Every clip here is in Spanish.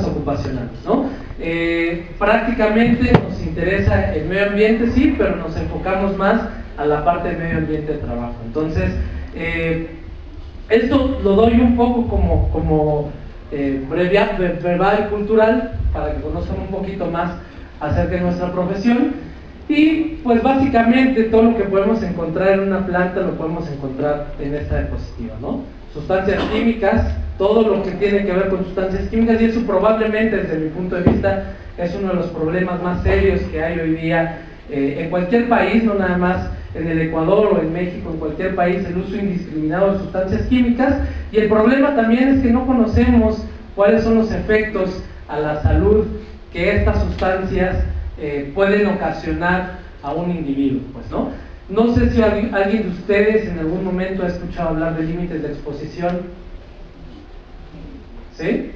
ocupacionales, ¿no? Prácticamente nos interesa el medio ambiente, sí, pero nos enfocamos más a la parte de medio ambiente de trabajo. Entonces, esto lo doy un poco como verbal cultural para que conozcan un poquito más acerca de nuestra profesión. Y pues básicamente todo lo que podemos encontrar en una planta lo podemos encontrar en esta diapositiva, ¿no? Sustancias químicas, todo lo que tiene que ver con sustancias químicas, y eso probablemente desde mi punto de vista es uno de los problemas más serios que hay hoy día en cualquier país, no nada más en el Ecuador o en México, en cualquier país, el uso indiscriminado de sustancias químicas. Y el problema también es que no conocemos cuáles son los efectos a la salud que estas sustancias pueden ocasionar a un individuo, pues, ¿no? No sé si alguien de ustedes en algún momento ha escuchado hablar de límites de exposición, ¿sí?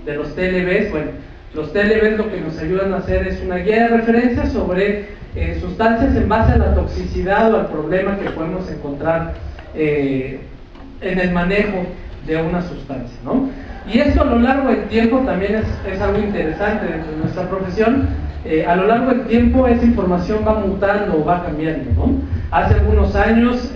De los TLBs. Bueno, los TLBs lo que nos ayudan a hacer es una guía de referencia sobre sustancias en base a la toxicidad o al problema que podemos encontrar en el manejo de una sustancia, ¿no? Y esto a lo largo del tiempo también es algo interesante dentro de nuestra profesión. A lo largo del tiempo esa información va mutando o va cambiando, ¿no? Hace algunos años,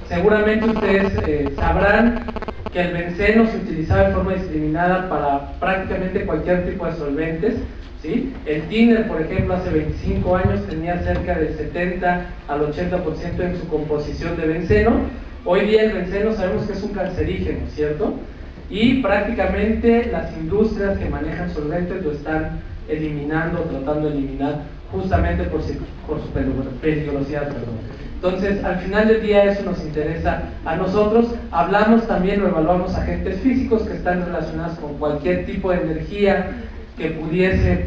seguramente ustedes sabrán que el benceno se utilizaba de forma discriminada para prácticamente cualquier tipo de solventes, ¿sí? El thinner, por ejemplo, hace 25 años tenía cerca del 70 al 80% en su composición de benceno. Hoy día el benceno sabemos que es un cancerígeno, ¿cierto? Y prácticamente las industrias que manejan solventes lo están eliminando, tratando de eliminar justamente por su peligrosidad, perdón. Entonces, al final del día eso nos interesa a nosotros. Hablamos también o evaluamos agentes físicos que están relacionados con cualquier tipo de energía que pudiese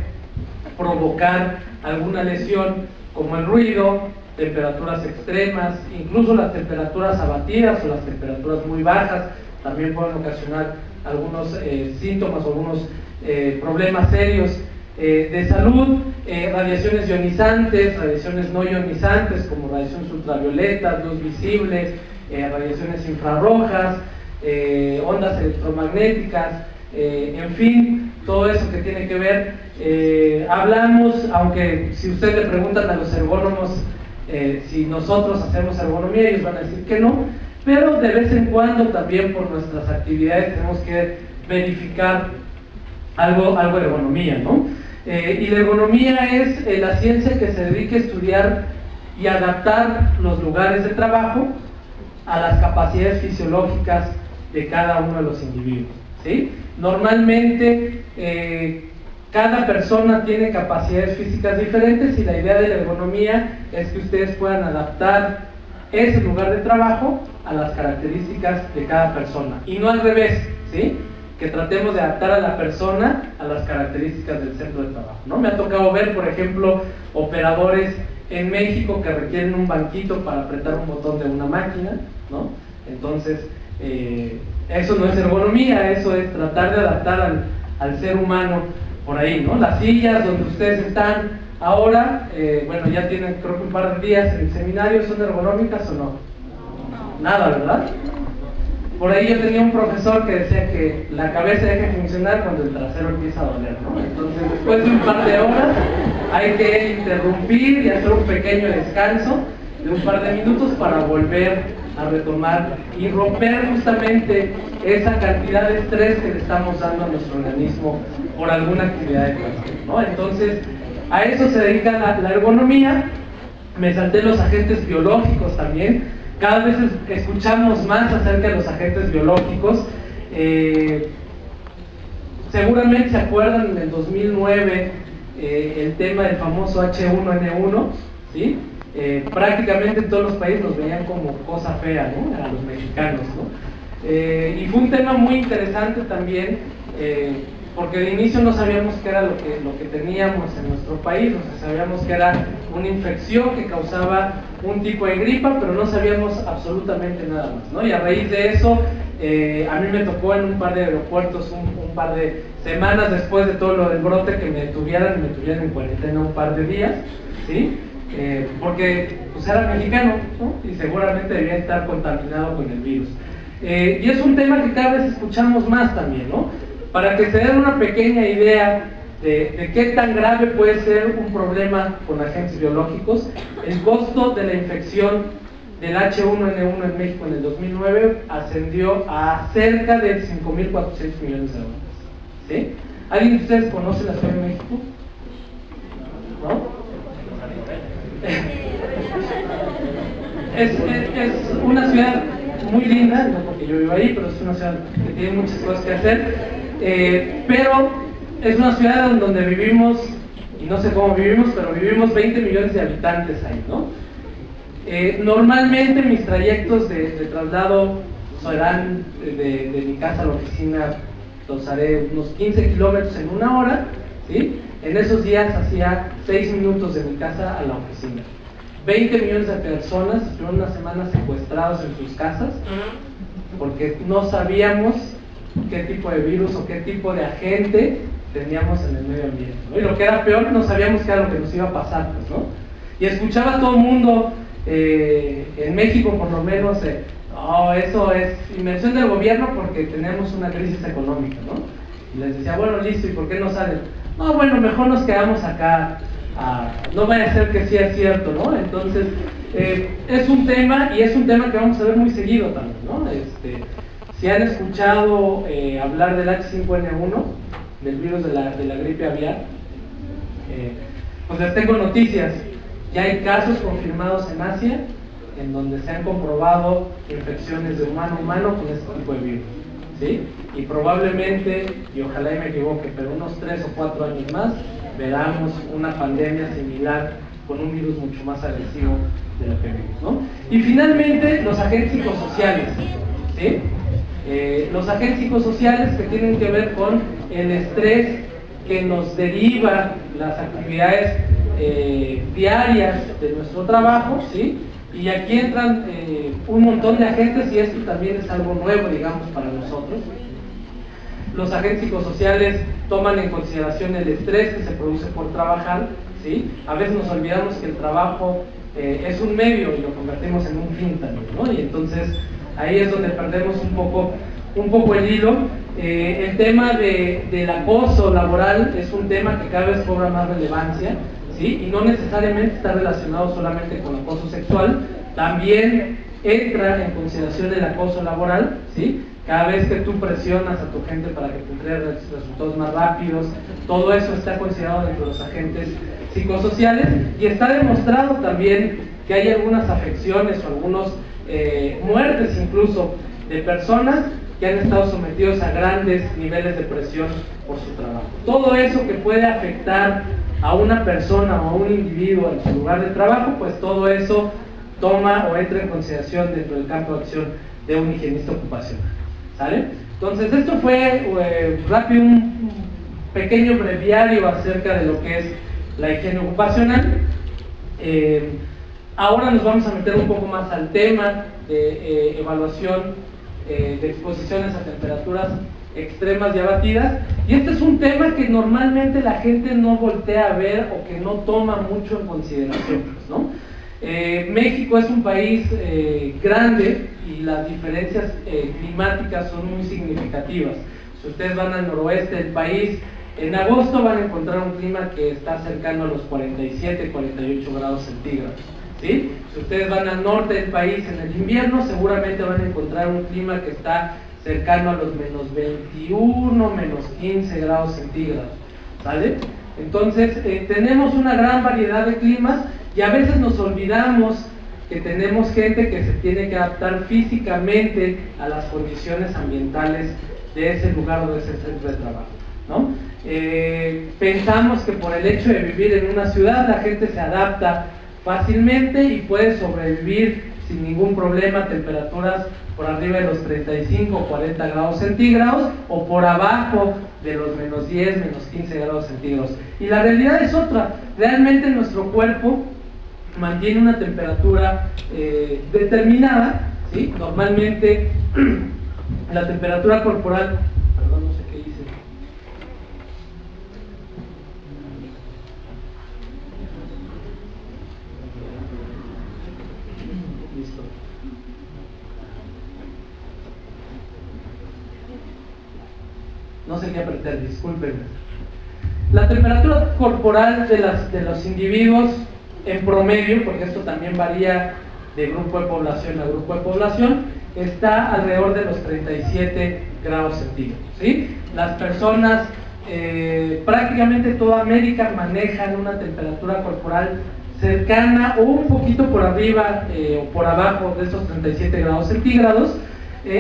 provocar alguna lesión, como el ruido, temperaturas extremas, incluso las temperaturas abatidas o las temperaturas muy bajas también pueden ocasionar algunos síntomas o algunos problemas serios de salud. Radiaciones ionizantes, radiaciones no ionizantes como radiaciones ultravioletas, luz visible, radiaciones infrarrojas, ondas electromagnéticas, en fin, todo eso que tiene que ver. Hablamos, aunque si ustedes le preguntan a los ergónomos si nosotros hacemos ergonomía, ellos van a decir que no, pero de vez en cuando también por nuestras actividades tenemos que verificar algo de ergonomía, ¿no? Y la ergonomía es la ciencia que se dedica a estudiar y adaptar los lugares de trabajo a las capacidades fisiológicas de cada uno de los individuos, ¿sí? Normalmente cada persona tiene capacidades físicas diferentes y la idea de la ergonomía es que ustedes puedan adaptar ese lugar de trabajo a las características de cada persona y no al revés, ¿sí? Que tratemos de adaptar a la persona a las características del centro de trabajo, ¿no? Me ha tocado ver, por ejemplo, operadores en México que requieren un banquito para apretar un botón de una máquina, ¿no? Entonces, eso no es ergonomía, eso es tratar de adaptar al ser humano por ahí, ¿no? Las sillas donde ustedes están ahora, bueno, ya tienen creo que un par de días en el seminario, ¿son ergonómicas o no? Nada, ¿verdad? Por ahí yo tenía un profesor que decía que la cabeza deja de funcionar cuando el trasero empieza a doler, ¿no? Entonces, después de un par de horas, hay que interrumpir y hacer un pequeño descanso de un par de minutos para volver a retomar y romper justamente esa cantidad de estrés que le estamos dando a nuestro organismo por alguna actividad de trabajo, ¿no? Entonces, a eso se dedica la ergonomía. Me salté los agentes biológicos también. Cada vez escuchamos más acerca de los agentes biológicos. Seguramente se acuerdan en el 2009 el tema del famoso H1N1, ¿sí? Prácticamente en todos los países nos veían como cosa fea, ¿no? A los mexicanos, ¿no? Y fue un tema muy interesante también, porque de inicio no sabíamos qué era lo que teníamos en nuestro país. O sea, sabíamos que era una infección que causaba un tipo de gripa, pero no sabíamos absolutamente nada más, ¿no? Y a raíz de eso, a mí me tocó en un par de aeropuertos, un par de semanas después de todo lo del brote, que me tuvieran en cuarentena un par de días, ¿sí? Porque pues era mexicano, ¿no? Y seguramente debía estar contaminado con el virus. Y es un tema que cada vez escuchamos más también, ¿no? Para que se den una pequeña idea de qué tan grave puede ser un problema con agentes biológicos, el costo de la infección del H1N1 en México en el 2009 ascendió a cerca de 5.400 millones de dólares. ¿Sí? ¿Alguien de ustedes conoce la Ciudad de México? ¿No? Es una ciudad muy linda, no porque yo vivo ahí, pero es una ciudad que tiene muchas cosas que hacer, pero es una ciudad donde vivimos, y no sé cómo vivimos, pero vivimos 20 millones de habitantes ahí, ¿no? Normalmente mis trayectos de traslado serán de mi casa a la oficina, los haré unos 15 kilómetros en una hora, ¿sí? En esos días hacía 6 minutos de mi casa a la oficina. 20 millones de personas estuvieron una semana secuestrados en sus casas porque no sabíamos qué tipo de virus o qué tipo de agente teníamos en el medio ambiente, ¿no? Y lo que era peor, no sabíamos qué era lo que nos iba a pasar, pues, ¿no? Y escuchaba a todo el mundo, en México por lo menos, no, eso es invención del gobierno porque tenemos una crisis económica, ¿no? Y les decía, bueno, listo, ¿y por qué no salen? No, bueno, mejor nos quedamos acá. No vaya a ser que sí es cierto, ¿no? Entonces, es un tema, y es un tema que vamos a ver muy seguido también, ¿no? Si han escuchado hablar del H5N1, del virus de la gripe aviar, pues les tengo noticias. Ya hay casos confirmados en Asia, en donde se han comprobado infecciones de humano a humano con este tipo de virus, ¿sí? Y probablemente, y ojalá y me equivoque, pero unos 3 o 4 años más, veramos una pandemia similar con un virus mucho más agresivo de lo que vimos, ¿no? Y finalmente, los agentes psicosociales, ¿sí? Los agentes psicosociales que tienen que ver con el estrés que nos deriva las actividades diarias de nuestro trabajo, ¿sí? Y aquí entran un montón de agentes, y esto también es algo nuevo, digamos, para nosotros. Los agentes psicosociales toman en consideración el estrés que se produce por trabajar, ¿sí? A veces nos olvidamos que el trabajo es un medio y lo convertimos en un fin también, ¿no? Y entonces ahí es donde perdemos un poco el hilo. El tema del acoso laboral es un tema que cada vez cobra más relevancia, ¿sí? Y no necesariamente está relacionado solamente con acoso sexual, también entra en consideración el acoso laboral, ¿sí? Cada vez que tú presionas a tu gente para que te entregue resultados más rápidos, todo eso está considerado dentro de los agentes psicosociales, y está demostrado también que hay algunas afecciones o algunas muertes incluso de personas que han estado sometidos a grandes niveles de presión por su trabajo. Todo eso que puede afectar a una persona o a un individuo en su lugar de trabajo, pues todo eso toma o entra en consideración dentro del campo de acción de un higienista ocupacional. ¿Sale? Entonces esto fue rápido, un pequeño breviario acerca de lo que es la higiene ocupacional. Ahora nos vamos a meter un poco más al tema de evaluación de exposiciones a temperaturas extremas y abatidas, y este es un tema que normalmente la gente no voltea a ver o que no toma mucho en consideración, ¿no? México es un país grande y las diferencias climáticas son muy significativas. Si ustedes van al noroeste del país, en agosto van a encontrar un clima que está cercano a los 47, 48 grados centígrados, ¿sí? Si ustedes van al norte del país en el invierno, seguramente van a encontrar un clima que está cercano a los menos 21, menos 15 grados centígrados, ¿sale? Entonces, tenemos una gran variedad de climas, y a veces nos olvidamos que tenemos gente que se tiene que adaptar físicamente a las condiciones ambientales de ese lugar o de ese centro de trabajo, ¿no? Pensamos que por el hecho de vivir en una ciudad la gente se adapta fácilmente y puede sobrevivir sin ningún problema a temperaturas por arriba de los 35 o 40 grados centígrados, o por abajo de los menos 10, menos 15 grados centígrados. Y la realidad es otra. Realmente nuestro cuerpo mantiene una temperatura determinada, ¿sí? Normalmente la temperatura corporal, perdón, no sé qué hice. Listo. No sé qué apretar, discúlpenme. La temperatura corporal de los individuos en promedio, porque esto también varía de grupo de población a grupo de población, está alrededor de los 37 grados centígrados, ¿sí? Las personas, prácticamente toda América manejan una temperatura corporal cercana o un poquito por arriba o por abajo de estos 37 grados centígrados.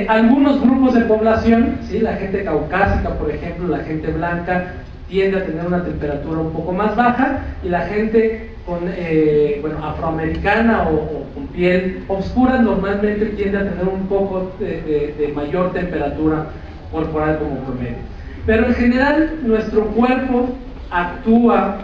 Algunos grupos de población, ¿sí? La gente caucásica, por ejemplo, la gente blanca, tiende a tener una temperatura un poco más baja, y la gente con, afroamericana o con piel oscura normalmente tiende a tener un poco de mayor temperatura corporal como promedio. Pero en general nuestro cuerpo actúa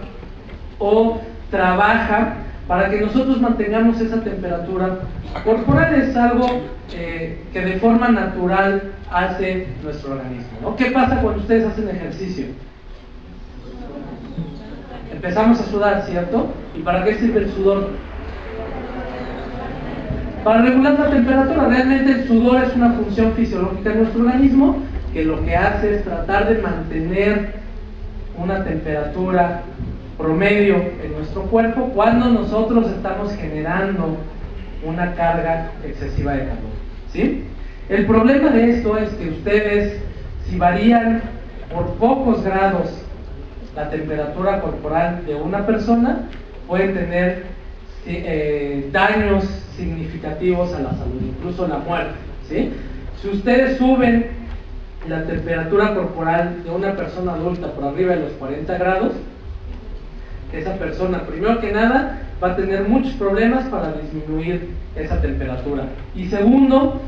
o trabaja para que nosotros mantengamos esa temperatura corporal. Es algo que de forma natural hace nuestro organismo, ¿no? ¿Qué pasa cuando ustedes hacen ejercicio? Empezamos a sudar, ¿cierto? ¿Y para qué sirve el sudor? Para regular la temperatura. Realmente el sudor es una función fisiológica de nuestro organismo que lo que hace es tratar de mantener una temperatura promedio en nuestro cuerpo cuando nosotros estamos generando una carga excesiva de calor, ¿sí? El problema de esto es que ustedes, si varían por pocos grados la temperatura corporal de una persona, pueden tener daños significativos a la salud, incluso la muerte, ¿sí? Si ustedes suben la temperatura corporal de una persona adulta por arriba de los 40 grados, esa persona, primero que nada, va a tener muchos problemas para disminuir esa temperatura. Y segundo,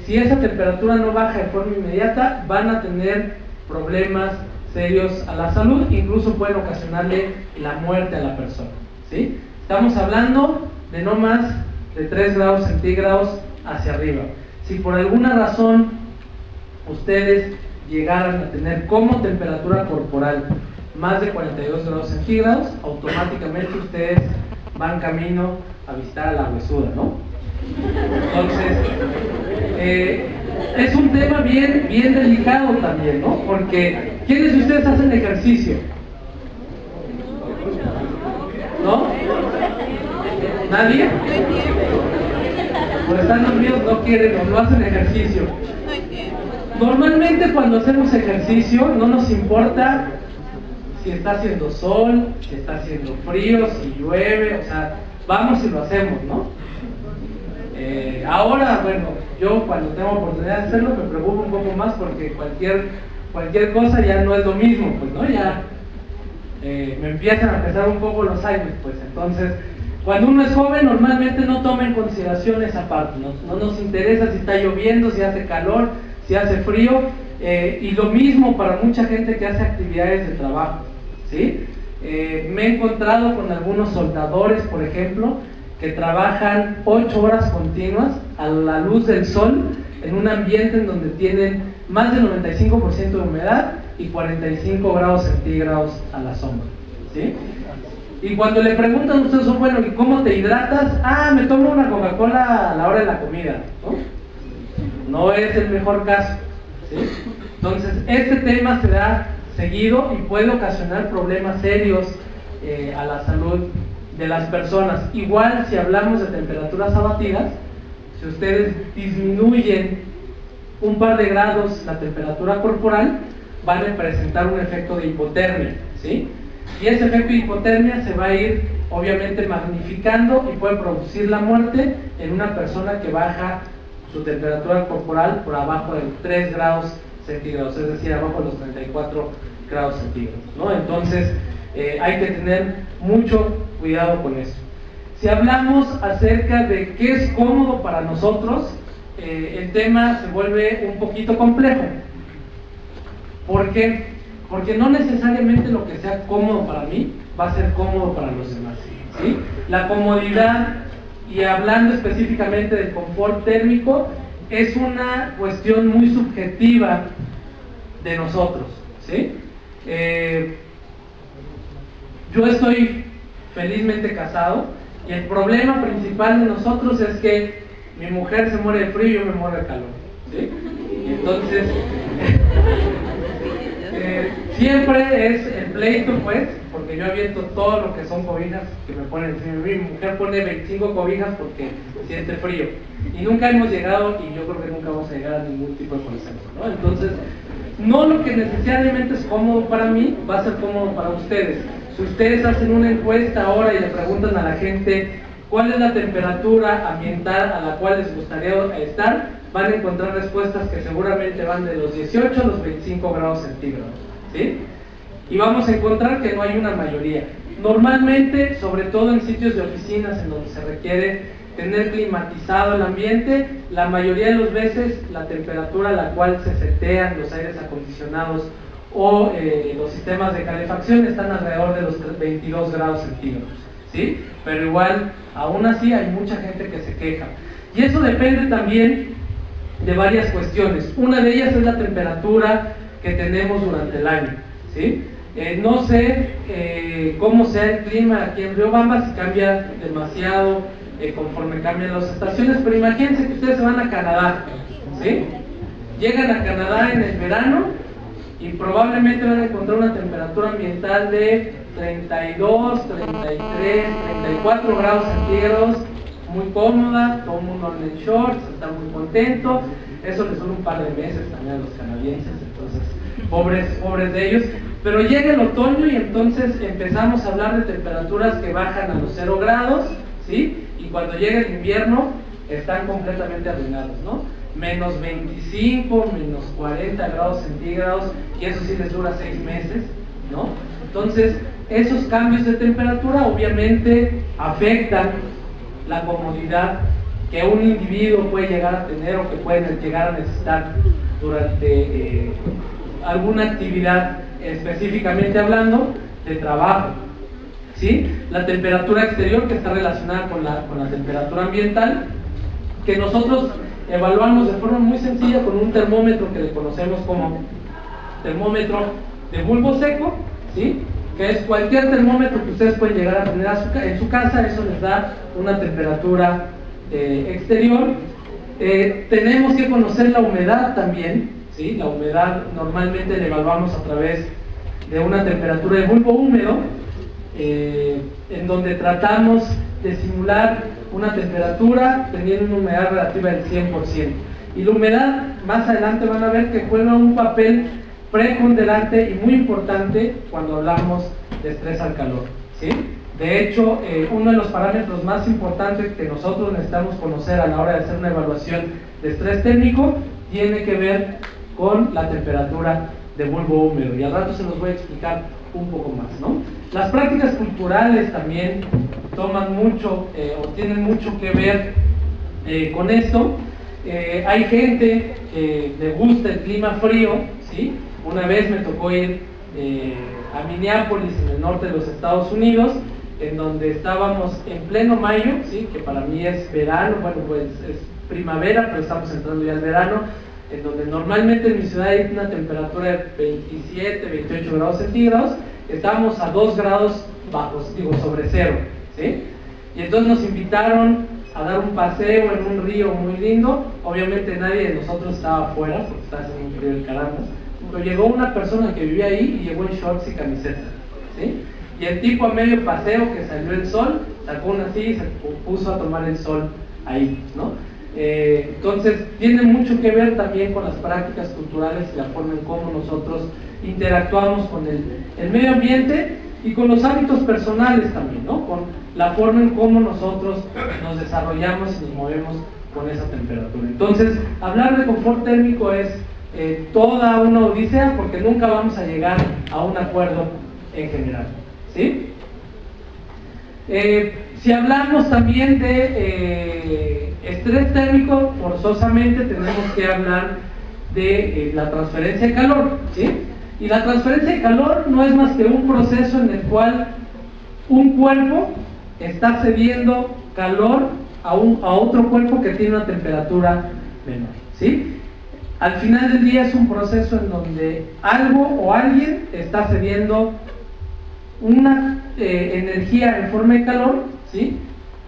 si esa temperatura no baja de forma inmediata, van a tener problemas serios a la salud, incluso pueden ocasionarle la muerte a la persona, ¿sí? Estamos hablando de no más de 3 grados centígrados hacia arriba. Si por alguna razón ustedes llegaran a tener como temperatura corporal más de 42 grados centígrados, automáticamente ustedes van camino a visitar a la huesuda, ¿no? Entonces, es un tema bien delicado también, ¿no? Porque ¿quiénes de ustedes hacen ejercicio? ¿No? ¿Nadie? Por estar dormidos no quieren o no hacen ejercicio. Normalmente cuando hacemos ejercicio no nos importa si está haciendo sol, si está haciendo frío, si llueve, o sea, vamos y lo hacemos, ¿no? Ahora, bueno, yo cuando tengo oportunidad de hacerlo me preocupo un poco más porque cualquier cosa ya no es lo mismo, pues, ¿no? Ya me empiezan a pesar un poco los años, pues. Entonces, cuando uno es joven normalmente no toma en consideración esa parte, no nos interesa si está lloviendo, si hace calor, si hace frío, y lo mismo para mucha gente que hace actividades de trabajo, ¿sí? Me he encontrado con algunos soldadores, por ejemplo, que trabajan 8 horas continuas a la luz del sol en un ambiente en donde tienen más del 95% de humedad y 45 grados centígrados a la sombra, ¿sí? Y cuando le preguntan a ustedes, bueno, ¿y cómo te hidratas? Ah, me tomo una Coca-Cola a la hora de la comida, ¿no? No es el mejor caso, ¿sí? Entonces, este tema se da seguido y puede ocasionar problemas serios a la salud de las personas. Igual si hablamos de temperaturas abatidas, si ustedes disminuyen un par de grados la temperatura corporal, van a presentar un efecto de hipotermia, ¿sí? Y ese efecto de hipotermia se va a ir obviamente magnificando y puede producir la muerte en una persona que baja su temperatura corporal por abajo de 3 grados centígrados, es decir, abajo de los 34 grados centígrados, ¿no? Entonces, hay que tener mucho cuidado con eso. Si hablamos acerca de qué es cómodo para nosotros, el tema se vuelve un poquito complejo. ¿Por qué? Porque no necesariamente lo que sea cómodo para mí va a ser cómodo para los demás, ¿sí? La comodidad, y hablando específicamente del confort térmico, es una cuestión muy subjetiva de nosotros, ¿sí? Yo estoy felizmente casado y el problema principal de nosotros es que mi mujer se muere de frío y yo me muero de calor, ¿sí? Y entonces Siempre es el pleito, pues, porque yo aviento todo lo que son cobijas que me ponen. Mi mujer pone 25 cobijas porque siente frío. Y nunca hemos llegado, y yo creo que nunca vamos a llegar a ningún tipo de consenso, ¿no? Entonces, no lo que necesariamente es cómodo para mí va a ser cómodo para ustedes. Si ustedes hacen una encuesta ahora y le preguntan a la gente cuál es la temperatura ambiental a la cual les gustaría estar, van a encontrar respuestas que seguramente van de los 18 a los 25 grados centígrados, ¿sí? Y vamos a encontrar que no hay una mayoría. Normalmente, sobre todo en sitios de oficinas en donde se requiere tener climatizado el ambiente, la mayoría de las veces la temperatura a la cual se setean los aires acondicionados o los sistemas de calefacción están alrededor de los 22 grados centígrados, ¿sí? Pero igual, aún así hay mucha gente que se queja. Y eso depende también de varias cuestiones. Una de ellas es la temperatura que tenemos durante el año, ¿sí? No sé cómo sea el clima aquí en Riobamba, si cambia demasiado conforme cambian las estaciones, pero imagínense que ustedes se van a Canadá, ¿sí? Llegan a Canadá en el verano y probablemente van a encontrar una temperatura ambiental de 32, 33, 34 grados centígrados, muy cómoda, todo el mundo anda en shorts, está muy contento. Eso les dura un par de meses también a los canadienses, entonces pobres de ellos. Pero llega el otoño y entonces empezamos a hablar de temperaturas que bajan a los 0 grados, ¿sí? Y cuando llega el invierno están completamente arruinados, ¿no? Menos 25, menos 40 grados centígrados, y eso sí les dura 6 meses, ¿no? Entonces, esos cambios de temperatura obviamente afectan la comodidad que un individuo puede llegar a tener o que puede llegar a necesitar durante alguna actividad, específicamente hablando de trabajo, ¿sí? La temperatura exterior, que está relacionada con la temperatura ambiental, que nosotros evaluamos de forma muy sencilla con un termómetro que le conocemos como termómetro de bulbo seco, ¿sí? Que es cualquier termómetro que ustedes pueden llegar a tener en su casa. Eso les da una temperatura exterior. Tenemos que conocer la humedad también, ¿sí? La humedad normalmente la evaluamos a través de una temperatura de bulbo húmedo, en donde tratamos de simular una temperatura teniendo una humedad relativa del 100%. Y la humedad, más adelante van a ver que juega un papel preponderante y muy importante cuando hablamos de estrés al calor, ¿sí? De hecho, uno de los parámetros más importantes que nosotros necesitamos conocer a la hora de hacer una evaluación de estrés térmico tiene que ver con la temperatura de bulbo húmedo, y al rato se los voy a explicar un poco más, ¿no? Las prácticas culturales también toman mucho o tienen mucho que ver con esto. Hay gente que le gusta el clima frío, ¿sí? Una vez me tocó ir a Minneapolis, en el norte de los Estados Unidos, en donde estábamos en pleno mayo, ¿sí? Que para mí es verano, bueno, pues es primavera, pero estamos entrando ya al verano, en donde normalmente en mi ciudad hay una temperatura de 27, 28 grados centígrados. Estábamos a 2 grados bajos, digo, sobre cero, ¿sí? Y entonces nos invitaron a dar un paseo en un río muy lindo. Obviamente nadie de nosotros estaba afuera, porque estaba haciendo un frío de carambas, pero llegó una persona que vivía ahí y llegó en shorts y camiseta, ¿sí? Y el tipo, a medio paseo que salió el sol, sacó una silla y se puso a tomar el sol ahí, ¿no? Entonces tiene mucho que ver también con las prácticas culturales y la forma en cómo nosotros interactuamos con el medio ambiente, y con los hábitos personales también, ¿no? Con la forma en cómo nosotros nos desarrollamos y nos movemos con esa temperatura. Entonces, hablar de confort térmico es toda una odisea, porque nunca vamos a llegar a un acuerdo en general, ¿sí? Si hablamos también de estrés térmico, forzosamente tenemos que hablar de la transferencia de calor, ¿sí? Y la transferencia de calor no es más que un proceso en el cual un cuerpo está cediendo calor a otro cuerpo que tiene una temperatura menor, ¿sí? Al final del día es un proceso en donde algo o alguien está cediendo una energía en forma de calor, ¿sí?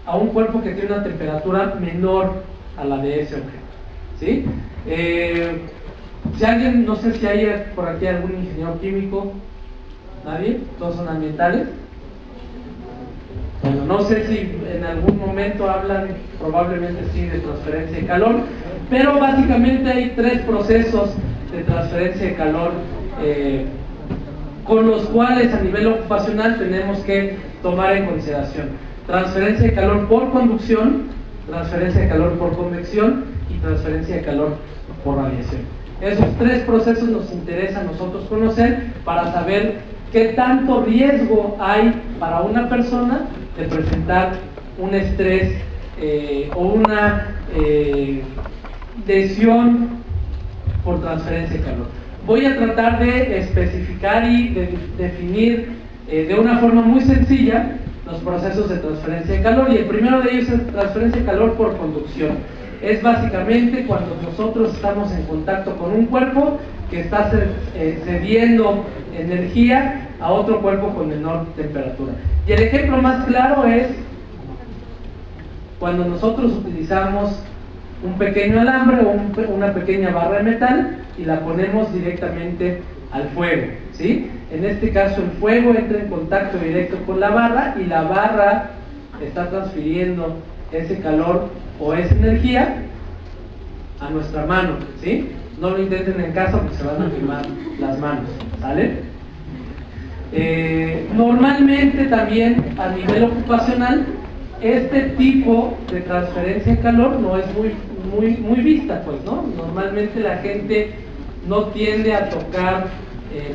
A un cuerpo que tiene una temperatura menor a la de ese objeto, ¿sí? Si alguien, no sé si hay por aquí algún ingeniero químico, ¿nadie? ¿Todos son ambientales? Bueno, no sé si en algún momento hablan, probablemente sí, de transferencia de calor, pero básicamente hay tres procesos de transferencia de calor con los cuales a nivel ocupacional tenemos que tomar en consideración: transferencia de calor por conducción, transferencia de calor por convección y transferencia de calor por radiación. Esos tres procesos nos interesa a nosotros conocer para saber qué tanto riesgo hay para una persona de presentar un estrés o una lesión por transferencia de calor. Voy a tratar de especificar y de definir de una forma muy sencilla los procesos de transferencia de calor, y el primero de ellos es transferencia de calor por conducción. Es básicamente cuando nosotros estamos en contacto con un cuerpo que está cediendo energía a otro cuerpo con menor temperatura. Y el ejemplo más claro es cuando nosotros utilizamos un pequeño alambre o una pequeña barra de metal y la ponemos directamente al fuego, ¿sí? En este caso el fuego entra en contacto directo con la barra y la barra está transfiriendo ese calor o esa energía a nuestra mano, ¿sí? No lo intenten en casa porque se van a quemar las manos, ¿sale? Normalmente también a nivel ocupacional este tipo de transferencia de calor no es muy vista, pues, ¿no? Normalmente la gente no tiende a tocar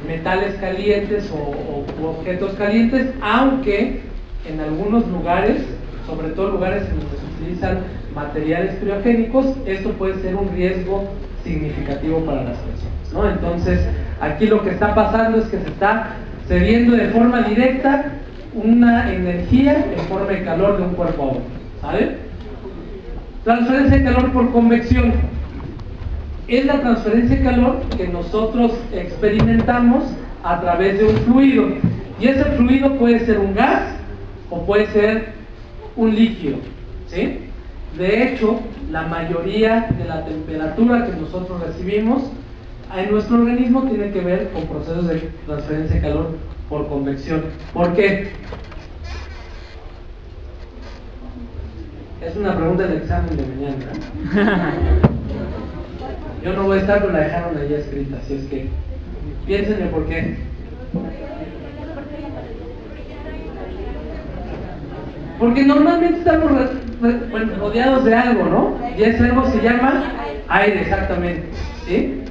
metales calientes o objetos calientes, aunque en algunos lugares, sobre todo lugares en donde se utilizan materiales criogénicos, esto puede ser un riesgo significativo para las personas, ¿no? Entonces, aquí lo que está pasando es que se está cediendo de forma directa una energía en forma de calor de un cuerpo a otro, ¿sale? Transferencia de calor por convección es la transferencia de calor que nosotros experimentamos a través de un fluido, y ese fluido puede ser un gas o puede ser un líquido, ¿sí? De hecho, la mayoría de la temperatura que nosotros recibimos en nuestro organismo tiene que ver con procesos de transferencia de calor por convección. ¿Por qué? Es una pregunta del examen de mañana, ¿eh? Yo no voy a estar, pero la dejaron ahí escrita, así es que piénsenle por qué. Porque normalmente estamos rodeados de algo, ¿no? Y ese algo se llama aire, exactamente, ¿sí?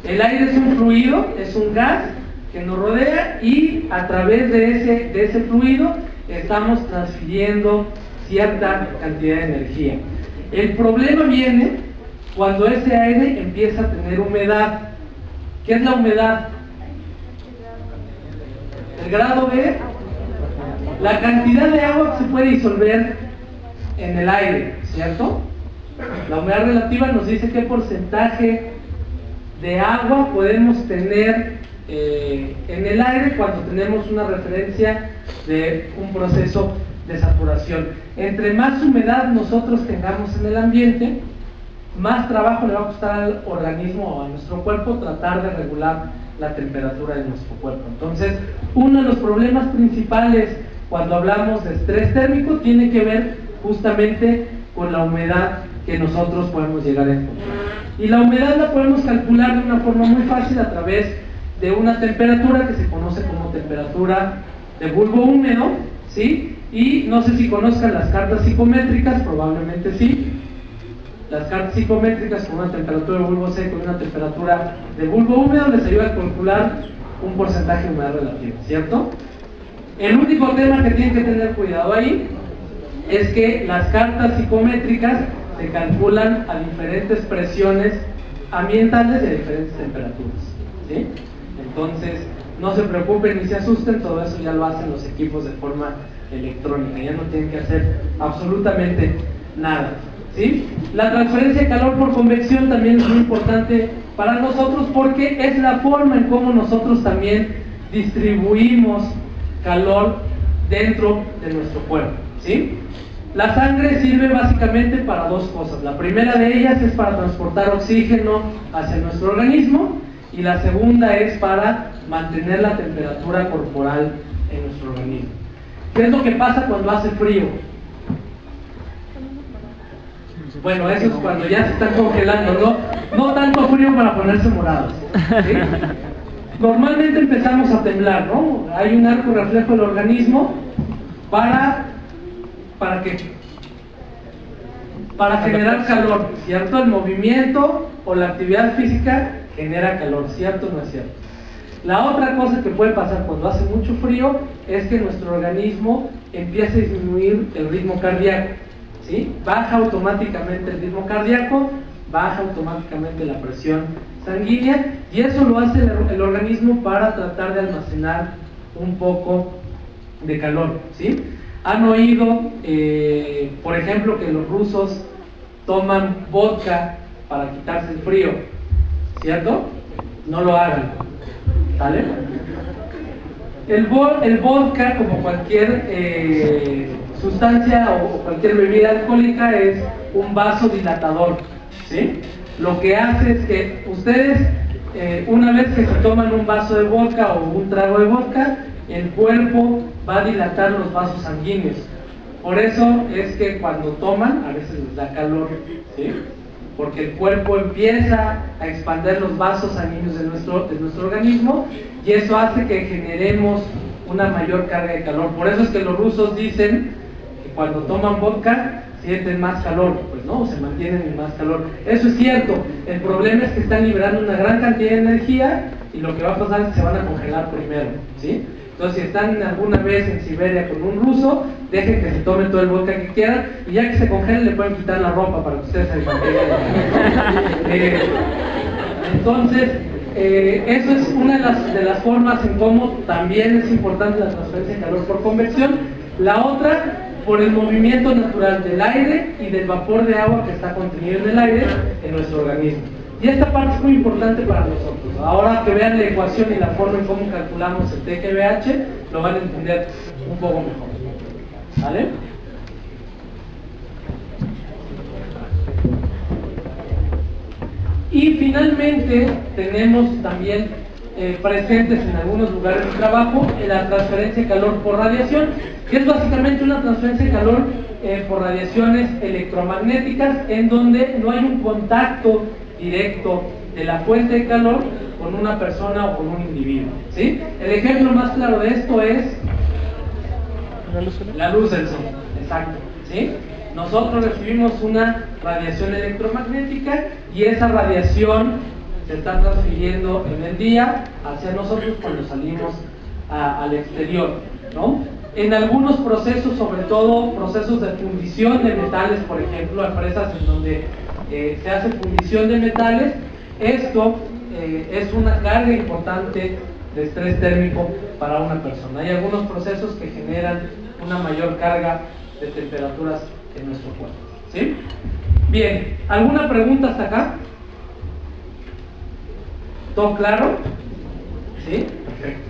El aire es un fluido, es un gas que nos rodea, y a través de ese fluido estamos transfiriendo cierta cantidad de energía. El problema viene cuando ese aire empieza a tener humedad. ¿Qué es la humedad? El grado de la cantidad de agua que se puede disolver en el aire, ¿cierto? La humedad relativa nos dice qué porcentaje de agua podemos tener en el aire cuando tenemos una referencia de un proceso de saturación. Entre más humedad nosotros tengamos en el ambiente, más trabajo le va a costar al organismo o a nuestro cuerpo tratar de regular la temperatura de nuestro cuerpo. Entonces, uno de los problemas principales cuando hablamos de estrés térmico tiene que ver justamente con la humedad que nosotros podemos llegar a encontrar. Y la humedad la podemos calcular de una forma muy fácil a través de una temperatura que se conoce como temperatura de bulbo húmedo, ¿sí? Y no sé si conozcan las cartas psicométricas, probablemente sí. Las cartas psicométricas con una temperatura de bulbo seco y una temperatura de bulbo húmedo les ayuda a calcular un porcentaje de humedad relativa, ¿cierto? El único tema que tienen que tener cuidado ahí es que las cartas psicométricas se calculan a diferentes presiones ambientales y a diferentes temperaturas, ¿sí? Entonces, no se preocupen ni se asusten, todo eso ya lo hacen los equipos de forma electrónica, ya no tienen que hacer absolutamente nada, ¿sí? La transferencia de calor por convección también es muy importante para nosotros porque es la forma en cómo nosotros también distribuimos calor dentro de nuestro cuerpo, ¿sí? La sangre sirve básicamente para dos cosas. La primera de ellas es para transportar oxígeno hacia nuestro organismo y la segunda es para mantener la temperatura corporal en nuestro organismo. ¿Qué es lo que pasa cuando hace frío? Bueno, eso es cuando ya se están congelando, no tanto frío para ponerse morados, ¿sí? Normalmente empezamos a temblar, ¿no? Hay un arco reflejo del organismo ¿para qué? Para generar calor, ¿cierto? El movimiento o la actividad física genera calor, ¿cierto o no es cierto? La otra cosa que puede pasar cuando hace mucho frío es que nuestro organismo empieza a disminuir el ritmo cardíaco, ¿sí? Baja automáticamente el ritmo cardíaco, baja automáticamente la presión sanguínea y eso lo hace el organismo para tratar de almacenar un poco de calor, ¿sí? Han oído, por ejemplo, que los rusos toman vodka para quitarse el frío, ¿cierto? No lo hagan, ¿vale? El vodka, como cualquier sustancia o cualquier bebida alcohólica, es un vasodilatador, ¿sí? Lo que hace es que ustedes, una vez que se toman un vaso de vodka o un trago de vodka, el cuerpo va a dilatar los vasos sanguíneos. Por eso es que cuando toman, a veces les da calor, ¿sí? Porque el cuerpo empieza a expandir los vasos sanguíneos de nuestro organismo y eso hace que generemos una mayor carga de calor. Por eso es que los rusos dicen que cuando toman vodka sienten más calor, pues no, se mantienen en más calor. Eso es cierto, el problema es que están liberando una gran cantidad de energía y lo que va a pasar es que se van a congelar primero, ¿sí? Entonces, si están alguna vez en Siberia con un ruso, dejen que se tome todo el vodka que quieran y ya que se congelen le pueden quitar la ropa para que ustedes se mantengan. Entonces, eso es una de las formas en cómo también es importante la transferencia de calor por convección. La otra, por el movimiento natural del aire y del vapor de agua que está contenido en el aire en nuestro organismo. Y esta parte es muy importante para nosotros. Ahora que vean la ecuación y la forma en cómo calculamos el TGVH, lo van a entender un poco mejor. ¿Vale? Y finalmente tenemos también presentes en algunos lugares de trabajo la transferencia de calor por radiación, que es básicamente una transferencia de calor por radiaciones electromagnéticas en donde no hay un contacto directo de la fuente de calor con una persona o con un individuo, ¿sí? El ejemplo más claro de esto es la luz del sol, exacto, ¿sí? Nosotros recibimos una radiación electromagnética y esa radiación se está transfiriendo en el día hacia nosotros cuando salimos al exterior, ¿no? En algunos procesos, sobre todo procesos de fundición de metales, por ejemplo, empresas en donde se hace fundición de metales, esto es una carga importante de estrés térmico para una persona. Hay algunos procesos que generan una mayor carga de temperaturas en nuestro cuerpo, ¿sí? Bien, ¿alguna pregunta hasta acá? ¿Todo claro? ¿Sí? Perfecto.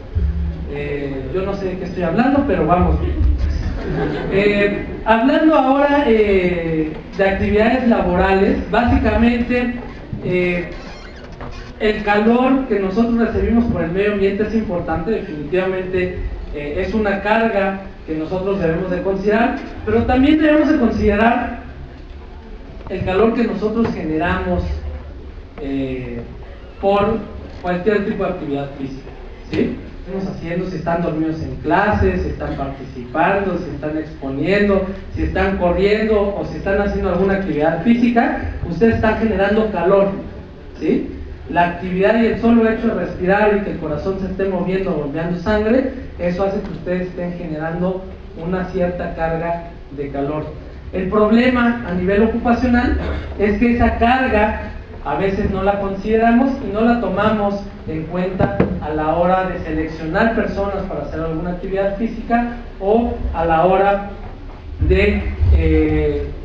Yo no sé de qué estoy hablando, pero vamos bien. Hablando ahora de actividades laborales, básicamente el calor que nosotros recibimos por el medio ambiente es importante, definitivamente es una carga que nosotros debemos de considerar, pero también debemos de considerar el calor que nosotros generamos por cualquier tipo de actividad física, ¿sí? Estamos haciendo, si están dormidos en clases, si están participando, si están exponiendo, si están corriendo o si están haciendo alguna actividad física, ustedes están generando calor, ¿sí? La actividad y el solo hecho de respirar y que el corazón se esté moviendo, bombeando sangre, eso hace que ustedes estén generando una cierta carga de calor. El problema a nivel ocupacional es que esa carga a veces no la consideramos y no la tomamos en cuenta a la hora de seleccionar personas para hacer alguna actividad física o a la hora de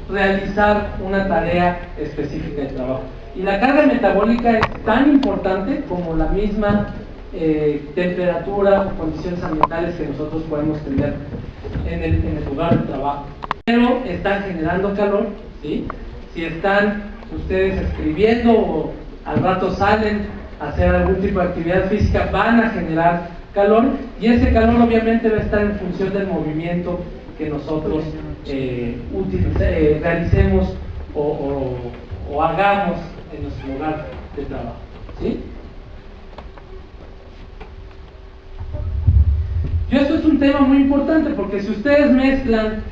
realizar una tarea específica de trabajo. Y la carga metabólica es tan importante como la misma temperatura o condiciones ambientales que nosotros podemos tener en el lugar de trabajo. pero están generando calor, ¿sí? Si están ustedes escribiendo o al rato salen a hacer algún tipo de actividad física, van a generar calor, y ese calor obviamente va a estar en función del movimiento que nosotros realicemos o hagamos en nuestro lugar de trabajo, ¿sí? Y esto es un tema muy importante, porque si ustedes mezclan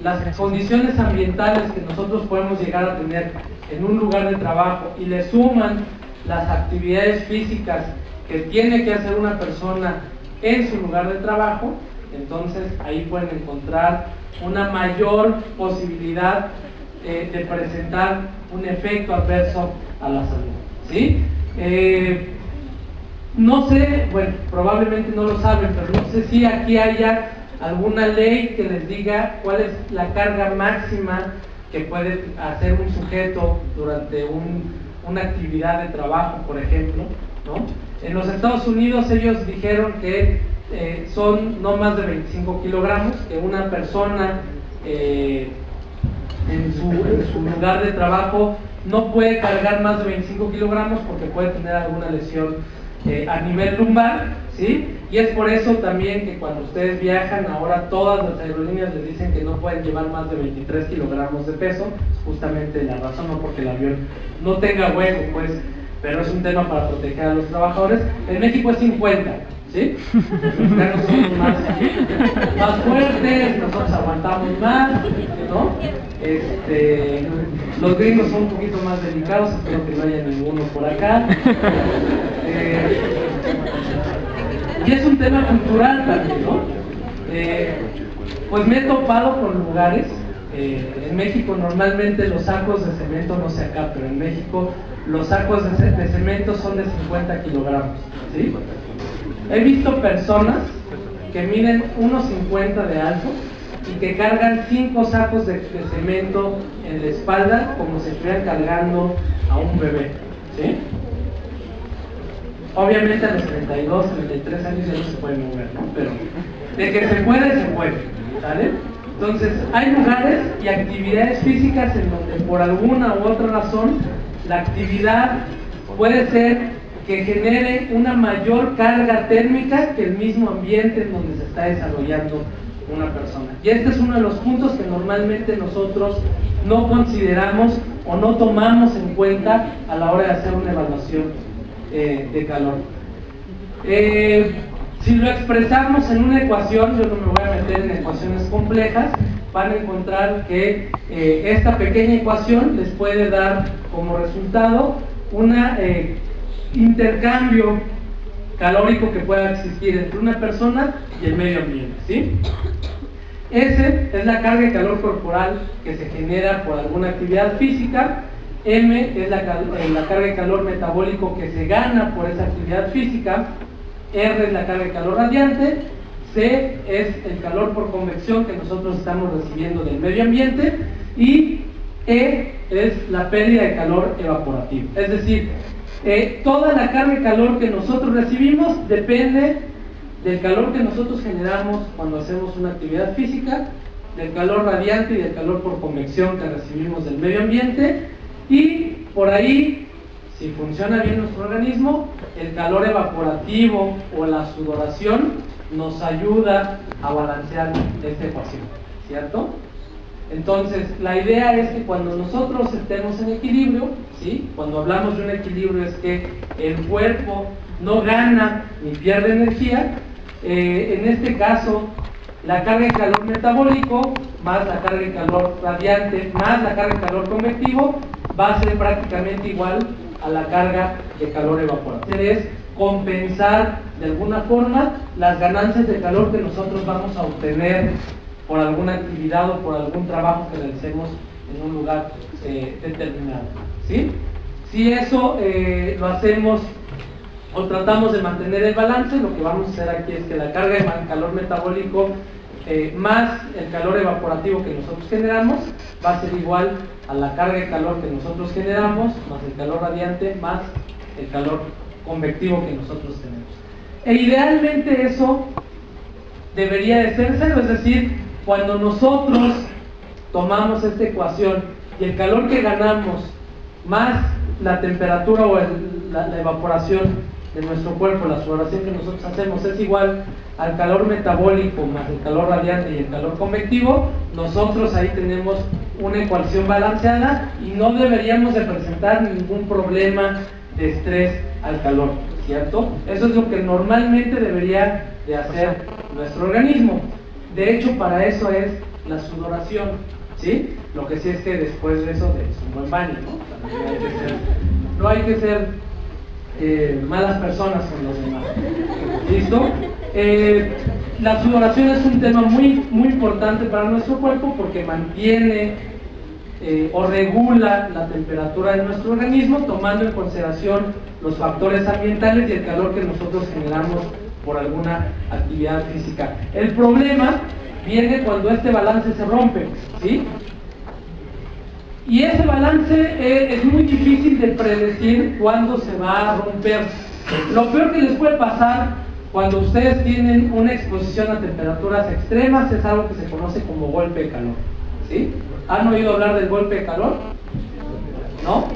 las condiciones ambientales que nosotros podemos llegar a tener en un lugar de trabajo y le suman las actividades físicas que tiene que hacer una persona en su lugar de trabajo, entonces ahí pueden encontrar una mayor posibilidad de presentar un efecto adverso a la salud, ¿sí? No sé, bueno, probablemente no lo saben, pero no sé si aquí haya alguna ley que les diga cuál es la carga máxima que puede hacer un sujeto durante una actividad de trabajo, por ejemplo, ¿no? En los Estados Unidos ellos dijeron que son no más de 25 kilogramos, que una persona en su lugar de trabajo no puede cargar más de 25 kilogramos porque puede tener alguna lesión a nivel lumbar, ¿sí? Y es por eso también que cuando ustedes viajan, ahora todas las aerolíneas les dicen que no pueden llevar más de 23 kilogramos de peso, justamente la razón, no porque el avión no tenga hueco, pues, pero es un tema para proteger a los trabajadores. En México es 50, ¿sí? Los mexicanos somos más fuertes, nosotros aguantamos más, ¿no? Los gringos son un poquito más delicados, espero que no haya ninguno por acá. Y es un tema cultural también, ¿no? Pues me he topado con lugares, en México normalmente los sacos de cemento, no sé acá, pero en México los sacos de cemento son de 50 kilogramos, ¿sí? He visto personas que miden 1,50 de alto y que cargan 5 sacos de cemento en la espalda como si estuvieran cargando a un bebé, ¿sí? Obviamente a los 32, 33 años ya no se puede mover, ¿no? Pero de que se puede, ¿sale? Entonces, hay lugares y actividades físicas en donde por alguna u otra razón la actividad puede ser que genere una mayor carga térmica que el mismo ambiente en donde se está desarrollando una persona. Y este es uno de los puntos que normalmente nosotros no consideramos o no tomamos en cuenta a la hora de hacer una evaluación de calor. Si lo expresamos en una ecuación, yo no me voy a meter en ecuaciones complejas, van a encontrar que esta pequeña ecuación les puede dar como resultado un intercambio calórico que pueda existir entre una persona y el medio ambiente, ¿sí? S es la carga de calor corporal que se genera por alguna actividad física. M es la carga de calor metabólico que se gana por esa actividad física. R es la carga de calor radiante. C es el calor por convección que nosotros estamos recibiendo del medio ambiente. Y E es la pérdida de calor evaporativo. Es decir, toda la carga de calor que nosotros recibimos depende del calor que nosotros generamos cuando hacemos una actividad física, del calor radiante y del calor por convección que recibimos del medio ambiente. Y por ahí, si funciona bien nuestro organismo, el calor evaporativo o la sudoración nos ayuda a balancear esta ecuación, ¿cierto? Entonces, la idea es que cuando nosotros estemos en equilibrio, ¿sí? Cuando hablamos de un equilibrio es que el cuerpo no gana ni pierde energía. En este caso, la carga de calor metabólico más la carga de calor radiante más la carga de calor convectivo va a ser prácticamente igual a la carga de calor evaporativo. Es compensar de alguna forma las ganancias de calor que nosotros vamos a obtener por alguna actividad o por algún trabajo que realicemos en un lugar determinado, ¿sí? Si eso lo hacemos o tratamos de mantener el balance, lo que vamos a hacer aquí es que la carga de calor metabólico más el calor evaporativo que nosotros generamos va a ser igual a la carga de calor que nosotros generamos más el calor radiante más el calor convectivo que nosotros tenemos. E idealmente eso debería de ser cero, es decir, cuando nosotros tomamos esta ecuación y el calor que ganamos más la temperatura o la evaporación de nuestro cuerpo, la sudoración que nosotros hacemos es igual al calor metabólico más el calor radiante y el calor convectivo, nosotros ahí tenemos una ecuación balanceada y no deberíamos de presentar ningún problema de estrés al calor, ¿cierto? Eso es lo que normalmente debería de hacer nuestro organismo. De hecho, para eso es la sudoración, ¿sí? Lo que sí es que después de eso es un buen baño, ¿no? No hay que ser malas personas con los demás. ¿Listo? La sudoración es un tema muy importante para nuestro cuerpo porque mantiene o regula la temperatura de nuestro organismo, tomando en consideración los factores ambientales y el calor que nosotros generamos por alguna actividad física. El problema viene cuando este balance se rompe, ¿sí? Y ese balance es muy difícil de predecir cuándo se va a romper. Lo peor que les puede pasar cuando ustedes tienen una exposición a temperaturas extremas es algo que se conoce como golpe de calor, ¿sí? ¿Han oído hablar del golpe de calor? ¿No?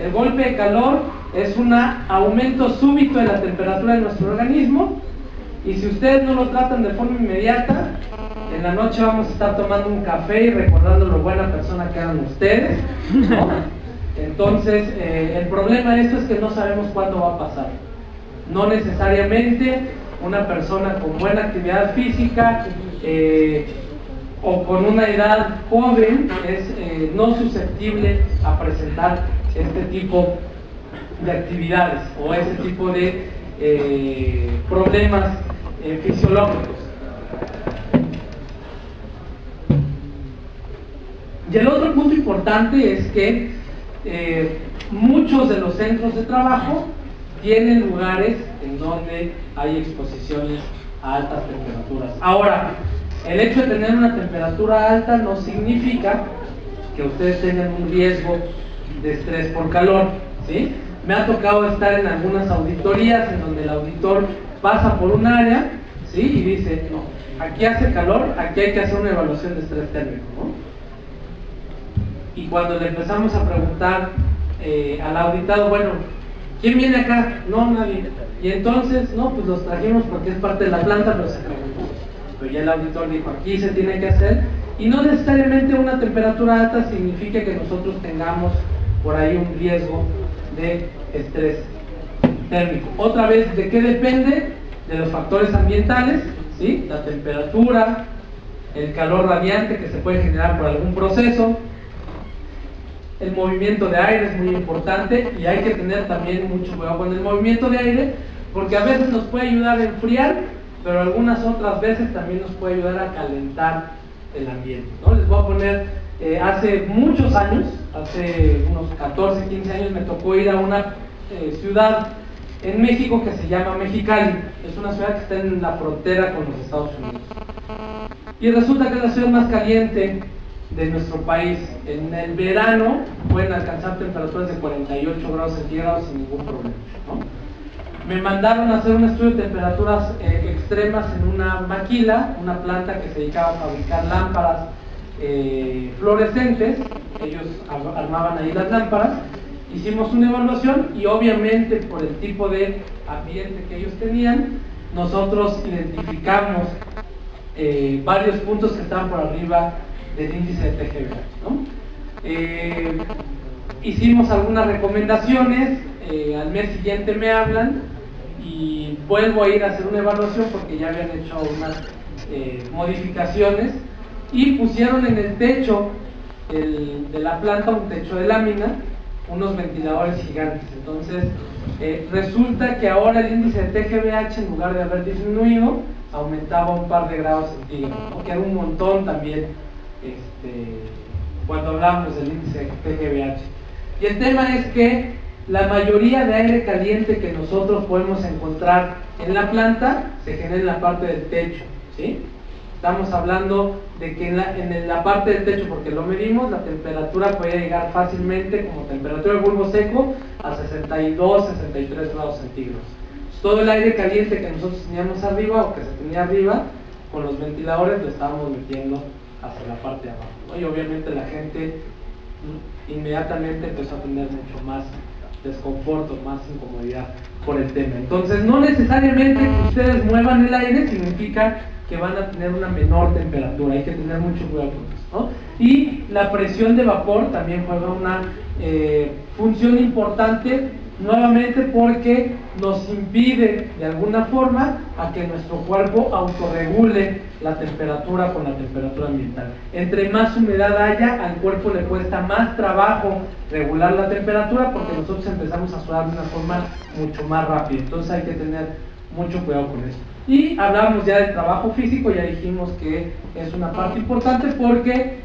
El golpe de calor es un aumento súbito de la temperatura de nuestro organismo y si ustedes no lo tratan de forma inmediata, en la noche vamos a estar tomando un café y recordando lo buena persona que eran ustedes, ¿no? Entonces, el problema de esto es que no sabemos cuándo va a pasar. No necesariamente una persona con buena actividad física o con una edad joven es no susceptible a presentar este tipo de actividades o ese tipo de problemas fisiológicos. Y el otro punto importante es que muchos de los centros de trabajo tienen lugares en donde hay exposiciones a altas temperaturas. Ahora, el hecho de tener una temperatura alta no significa que ustedes tengan un riesgo de estrés por calor, ¿sí? Me ha tocado estar en algunas auditorías en donde el auditor pasa por un área, ¿sí? Y dice, no, aquí hace calor, aquí hay que hacer una evaluación de estrés térmico, ¿no? Y cuando le empezamos a preguntar al auditado, bueno, ¿quién viene acá? No, nadie. Y entonces, no, pues los trajimos porque es parte de la planta, pero se preguntó. Pero ya el auditor dijo, aquí se tiene que hacer. Y no necesariamente una temperatura alta significa que nosotros tengamos por ahí un riesgo de estrés térmico. Otra vez, ¿de qué depende? De los factores ambientales, ¿sí? La temperatura, el calor radiante que se puede generar por algún proceso. El movimiento de aire es muy importante y hay que tener también mucho cuidado con el movimiento de aire porque a veces nos puede ayudar a enfriar, pero algunas otras veces también nos puede ayudar a calentar el ambiente, ¿no? Les voy a poner, hace muchos años, hace unos 14, 15 años me tocó ir a una ciudad en México que se llama Mexicali. Es una ciudad que está en la frontera con los Estados Unidos. Y resulta que es la ciudad más caliente de nuestro país. En el verano pueden alcanzar temperaturas de 48 grados centígrados sin ningún problema, ¿no? Me mandaron a hacer un estudio de temperaturas extremas en una maquila, una planta que se dedicaba a fabricar lámparas fluorescentes. Ellos armaban ahí las lámparas. Hicimos una evaluación y obviamente por el tipo de ambiente que ellos tenían, nosotros identificamos varios puntos que estaban por arriba del índice de TGV, ¿no? Hicimos algunas recomendaciones, al mes siguiente me hablan y vuelvo a ir a hacer una evaluación porque ya habían hecho unas modificaciones y pusieron en el techo de la planta un techo de lámina, unos ventiladores gigantes. Entonces resulta que ahora el índice de TGVH, en lugar de haber disminuido, aumentaba un par de grados centígrados, ¿no? Que era un montón también cuando hablamos del índice de TGVH. Y el tema es que la mayoría de aire caliente que nosotros podemos encontrar en la planta se genera en la parte del techo, ¿sí? Estamos hablando de que en la parte del techo, porque lo medimos, la temperatura puede llegar fácilmente como temperatura de bulbo seco a 62, 63 grados centígrados. Todo el aire caliente que nosotros teníamos arriba o que se tenía arriba, con los ventiladores lo estábamos metiendo hacia la parte de abajo, ¿no? Y obviamente la gente inmediatamente empezó a tener mucho más desconforto, más incomodidad por el tema. Entonces, no necesariamente que ustedes muevan el aire significa que van a tener una menor temperatura, hay que tener mucho cuidado con eso, ¿no? Y la presión de vapor también juega una función importante, nuevamente porque nos impide de alguna forma a que nuestro cuerpo autorregule la temperatura con la temperatura ambiental. Entre más humedad haya, al cuerpo le cuesta más trabajo regular la temperatura porque nosotros empezamos a sudar de una forma mucho más rápida. Entonces hay que tener mucho cuidado con eso. Y hablamos ya del trabajo físico, ya dijimos que es una parte importante porque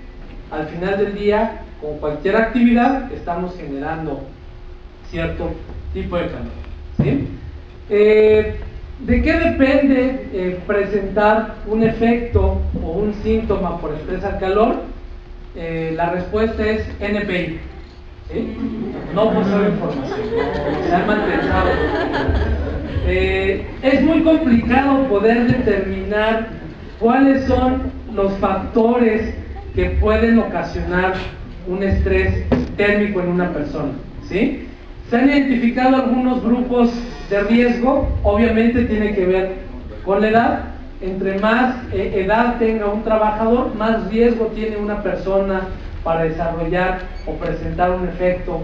al final del día, con cualquier actividad, estamos generando cierto tipo de calor, ¿sí? ¿De qué depende presentar un efecto o un síntoma por estrés al calor? La respuesta es NPI, ¿sí? No poseo información, se han malpensado. Es muy complicado poder determinar cuáles son los factores que pueden ocasionar un estrés térmico en una persona, ¿sí? Se han identificado algunos grupos de riesgo, obviamente tiene que ver con la edad. Entre más edad tenga un trabajador, más riesgo tiene una persona para desarrollar o presentar un efecto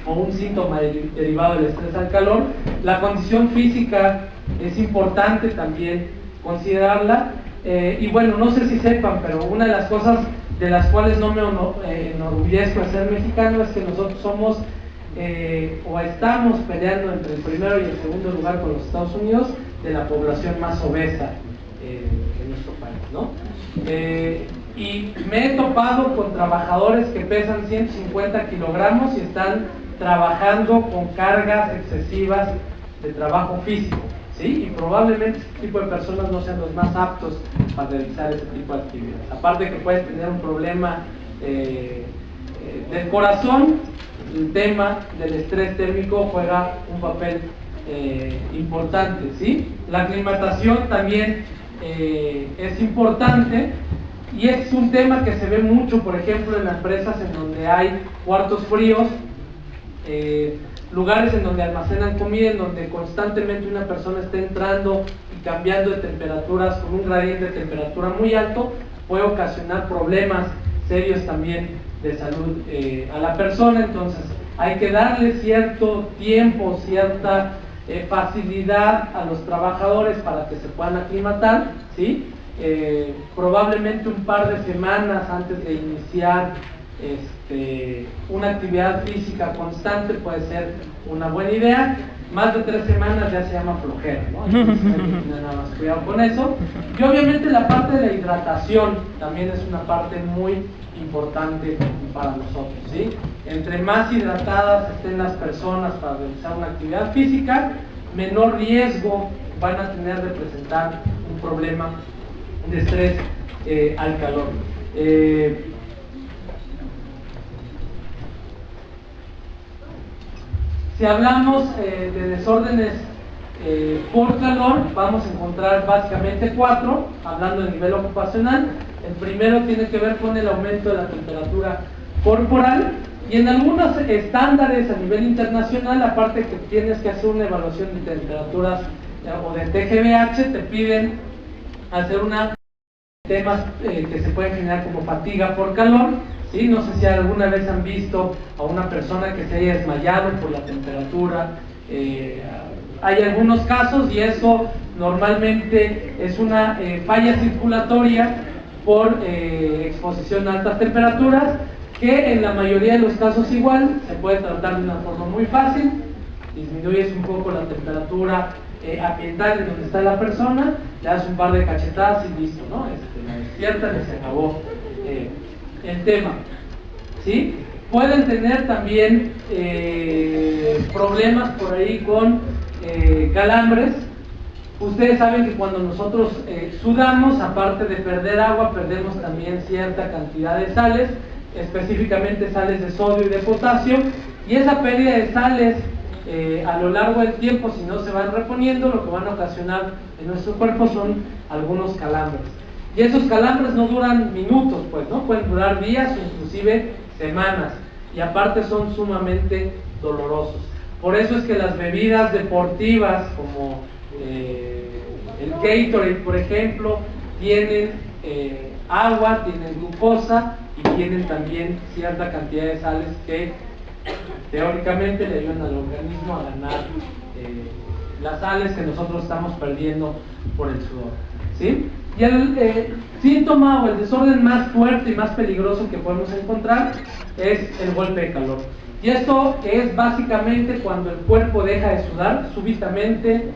o un síntoma derivado del estrés al calor. La condición física es importante también considerarla. Y bueno, no sé si sepan, pero una de las cosas de las cuales no me enorgullezco de ser mexicano es que nosotros somos o estamos peleando entre el primero y el segundo lugar con los Estados Unidos de la población más obesa en nuestro país, ¿no? Y me he topado con trabajadores que pesan 150 kilogramos y están trabajando con cargas excesivas de trabajo físico, ¿sí? Y probablemente este tipo de personas no sean los más aptos para realizar ese tipo de actividades. Aparte que puedes tener un problema del corazón, el tema del estrés térmico juega un papel importante, ¿sí? La aclimatación también es importante y es un tema que se ve mucho, por ejemplo, en las empresas en donde hay cuartos fríos, lugares en donde almacenan comida, en donde constantemente una persona está entrando y cambiando de temperaturas con un gradiente de temperatura muy alto, puede ocasionar problemas serios también de salud a la persona. Entonces hay que darle cierto tiempo, cierta facilidad a los trabajadores para que se puedan aclimatar, ¿sí? Probablemente un par de semanas antes de iniciar una actividad física constante puede ser una buena idea. Más de 3 semanas ya se llama flojera, ¿no? Entonces hay que tener nada más cuidado con eso. Y obviamente la parte de la hidratación también es una parte muy importante para nosotros, ¿sí? Entre más hidratadas estén las personas para realizar una actividad física, menor riesgo van a tener de presentar un problema de estrés al calor. Si hablamos de desórdenes por calor, vamos a encontrar básicamente 4, hablando de nivel ocupacional. El primero tiene que ver con el aumento de la temperatura corporal, y en algunos estándares a nivel internacional, aparte que tienes que hacer una evaluación de temperaturas o de TGVH, te piden hacer temas que se pueden generar como fatiga por calor, ¿sí? No sé si alguna vez han visto a una persona que se haya desmayado por la temperatura. Hay algunos casos, y eso normalmente es una falla circulatoria por exposición a altas temperaturas, que en la mayoría de los casos igual se puede tratar de una forma muy fácil. Disminuyes un poco la temperatura ambiental en donde está la persona, le das un par de cachetadas y listo, ¿no? La despiertan y se acabó el tema, ¿sí? Pueden tener también problemas por ahí con calambres. Ustedes saben que cuando nosotros sudamos, aparte de perder agua, perdemos también cierta cantidad de sales, específicamente sales de sodio y de potasio, y esa pérdida de sales a lo largo del tiempo, si no se van reponiendo, lo que van a ocasionar en nuestro cuerpo son algunos calambres. Y esos calambres no duran minutos, pues, ¿no? Pueden durar días o inclusive semanas, y aparte son sumamente dolorosos. Por eso es que las bebidas deportivas como el Gatorade, por ejemplo, tienen agua, tienen glucosa y tienen también cierta cantidad de sales que teóricamente le ayudan al organismo a ganar las sales que nosotros estamos perdiendo por el sudor, ¿sí? Y el síntoma o el desorden más fuerte y más peligroso que podemos encontrar es el golpe de calor. Y esto es básicamente cuando el cuerpo deja de sudar súbitamente,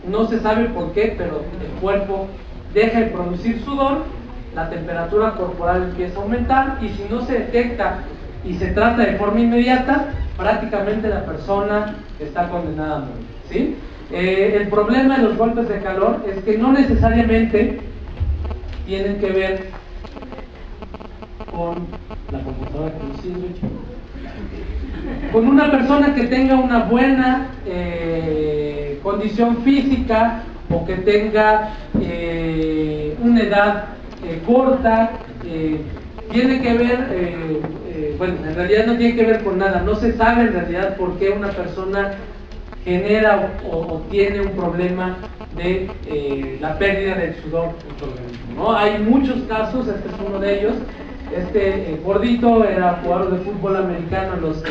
no se sabe por qué, pero el cuerpo deja de producir sudor, la temperatura corporal empieza a aumentar, y si no se detecta y se trata de forma inmediata, prácticamente la persona está condenada a morir, ¿sí? El problema de los golpes de calor es que no necesariamente tienen que ver con la computadora que nos sirve, con una persona que tenga una buena condición física o que tenga una edad corta. Tiene que ver, bueno, en realidad no tiene que ver con nada, no se sabe en realidad por qué una persona genera o tiene un problema de la pérdida del sudor en su organismo, ¿no? Hay muchos casos, este es uno de ellos. Este gordito era jugador de fútbol americano en los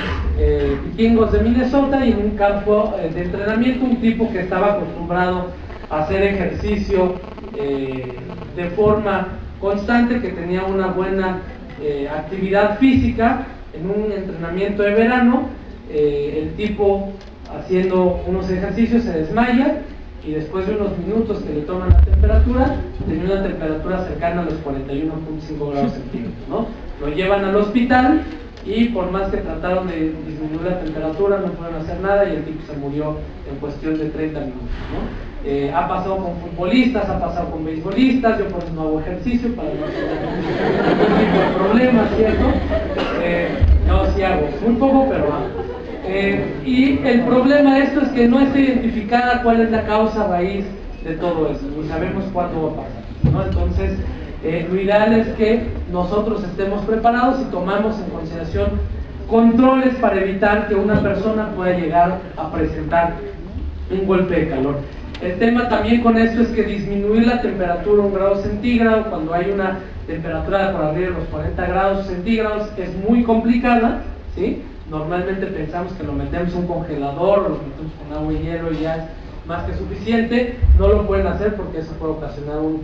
Vikingos de Minnesota, y en un campo de entrenamiento, un tipo que estaba acostumbrado a hacer ejercicio de forma constante, que tenía una buena actividad física, en un entrenamiento de verano, el tipo haciendo unos ejercicios se desmaya, y después de unos minutos que le toman la temperatura, tenía una temperatura cercana a los 41.5 grados centígrados, ¿no? Lo llevan al hospital, y por más que trataron de disminuir la temperatura, no pudieron hacer nada, y el tipo se murió en cuestión de 30 minutos, ¿no? Ha pasado con futbolistas, ha pasado con beisbolistas. Yo por eso no hago ejercicio para no tener ningún tipo de problemas, ¿cierto? No, sí hago, muy poco, pero hago. Y el problema de esto es que no está identificada cuál es la causa raíz de todo eso, ni sabemos cuándo va a pasar, ¿no? Entonces, lo ideal es que nosotros estemos preparados y tomamos en consideración controles para evitar que una persona pueda llegar a presentar un golpe de calor. El tema también con esto es que disminuir la temperatura a 1 grado centígrado cuando hay una temperatura por arriba de los 40 grados centígrados es muy complicada, ¿sí? Normalmente pensamos que lo metemos en un congelador o lo metemos con agua y hielo y ya es más que suficiente. No lo pueden hacer porque eso puede ocasionar un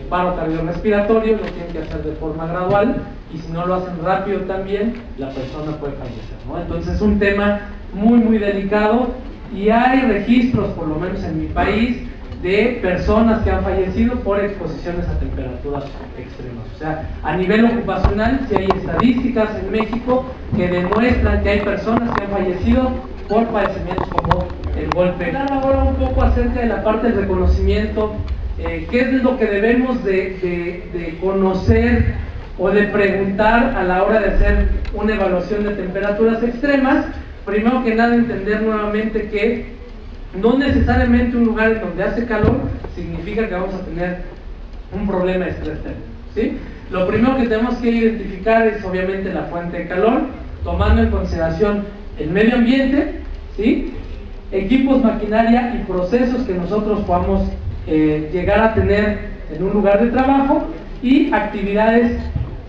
paro cardiorrespiratorio, lo tienen que hacer de forma gradual, y si no lo hacen rápido también, la persona puede fallecer, ¿no? Entonces es un tema muy muy delicado, y hay registros, por lo menos en mi país, de personas que han fallecido por exposiciones a temperaturas extremas. O sea, a nivel ocupacional, sí hay estadísticas en México que demuestran que hay personas que han fallecido por padecimientos como el golpe. Hablar ahora un poco acerca de la parte del reconocimiento, qué es lo que debemos de conocer o de preguntar a la hora de hacer una evaluación de temperaturas extremas. Primero que nada, entender nuevamente que no necesariamente un lugar en donde hace calor significa que vamos a tener un problema de estrés térmico, ¿sí? Lo primero que tenemos que identificar es obviamente la fuente de calor, tomando en consideración el medio ambiente, ¿sí? Equipos, maquinaria y procesos que nosotros podamos llegar a tener en un lugar de trabajo, y actividades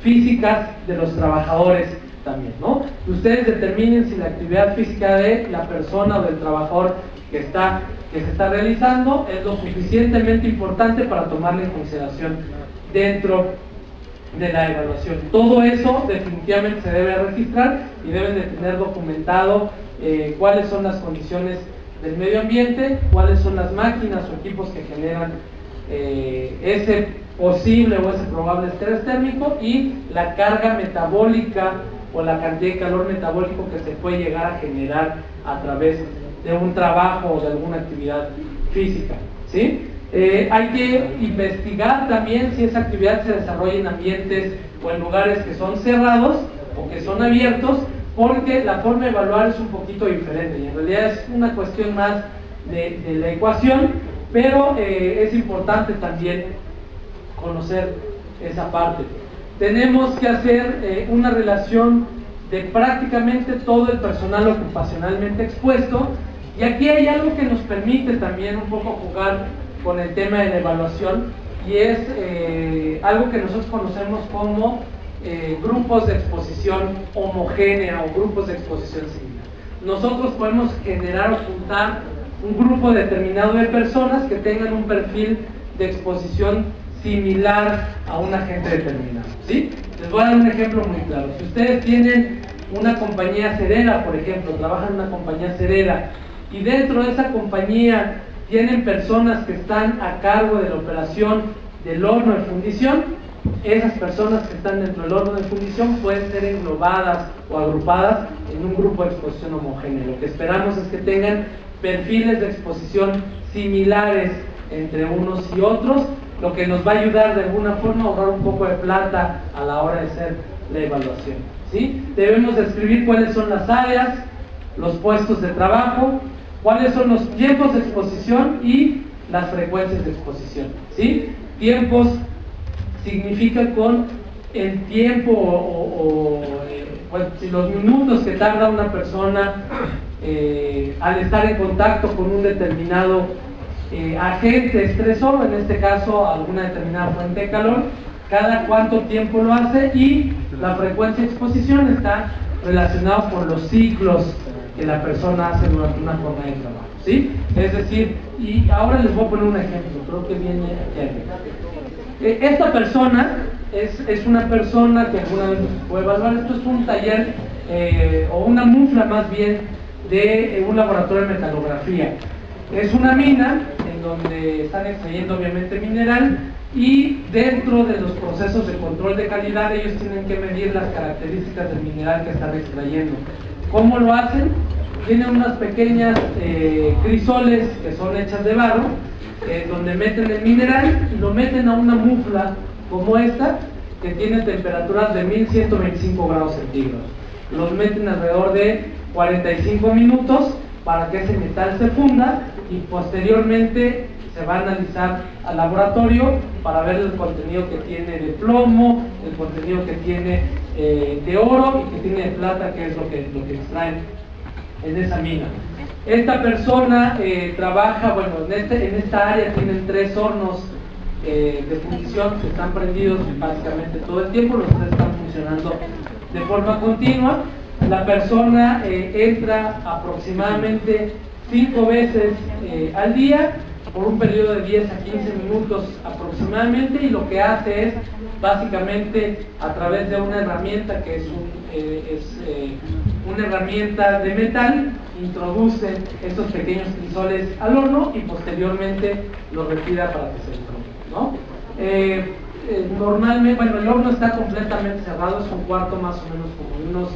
físicas de los trabajadores también, ¿no? Ustedes determinen si la actividad física de la persona o del trabajador que se está realizando es lo suficientemente importante para tomarla en consideración dentro de la evaluación. Todo eso definitivamente se debe registrar, y deben de tener documentado cuáles son las condiciones del medio ambiente, cuáles son las máquinas o equipos que generan ese posible o ese probable estrés térmico, y la carga metabólica o la cantidad de calor metabólico que se puede llegar a generar a través de un trabajo o de alguna actividad física, ¿sí? Hay que investigar también si esa actividad se desarrolla en ambientes o en lugares que son cerrados o que son abiertos, porque la forma de evaluar es un poquito diferente, y en realidad es una cuestión más de la ecuación, pero es importante también conocer esa parte. Tenemos que hacer una relación de prácticamente todo el personal ocupacionalmente expuesto, y aquí hay algo que nos permite también un poco jugar con el tema de la evaluación, y es algo que nosotros conocemos como grupos de exposición homogénea o grupos de exposición similar. Nosotros podemos generar o juntar un grupo determinado de personas que tengan un perfil de exposición similar a un agente determinado, ¿sí? Les voy a dar un ejemplo muy claro. Si ustedes tienen una compañía cerera, por ejemplo, trabajan en una compañía cerera, y dentro de esa compañía tienen personas que están a cargo de la operación del horno de fundición, esas personas que están dentro del horno de fundición pueden ser englobadas o agrupadas en un grupo de exposición homogénea. Lo que esperamos es que tengan perfiles de exposición similares entre unos y otros, lo que nos va a ayudar de alguna forma a ahorrar un poco de plata a la hora de hacer la evaluación, ¿sí? Debemos describir cuáles son las áreas, los puestos de trabajo, cuáles son los tiempos de exposición y las frecuencias de exposición, ¿sí? Tiempos significa con el tiempo bueno, si los minutos que tarda una persona al estar en contacto con un determinado agente estresor, en este caso alguna determinada fuente de calor, cada cuánto tiempo lo hace, y la frecuencia de exposición está relacionada con los ciclos que la persona hace durante una jornada de trabajo, ¿sí? Es decir, y ahora les voy a poner un ejemplo, creo que viene aquí arriba. Esta persona es una persona que alguna vez nos puede evaluar. Esto es un taller o una mufla más bien de un laboratorio de metalografía. Es una mina en donde están extrayendo obviamente mineral, y dentro de los procesos de control de calidad ellos tienen que medir las características del mineral que están extrayendo. ¿Cómo lo hacen? Tienen unas pequeñas crisoles que son hechas de barro, donde meten el mineral y lo meten a una mufla como esta, que tiene temperaturas de 1125 grados centígrados. Los meten alrededor de 45 minutos para que ese metal se funda, y posteriormente se va a analizar al laboratorio para ver el contenido que tiene de plomo, el contenido que tiene de oro y que tiene de plata, que es lo que extraen en esa mina. Esta persona trabaja, bueno, en esta área tienen 3 hornos de fundición que están prendidos básicamente todo el tiempo, los 3 están funcionando de forma continua. La persona entra aproximadamente 5 veces al día por un periodo de 10 a 15 minutos aproximadamente, y lo que hace es básicamente a través de una herramienta que es una herramienta de metal, introduce estos pequeños crisoles al horno y posteriormente los retira para que se destronen, ¿no? Normalmente, bueno, el horno está completamente cerrado, es un cuarto más o menos como unos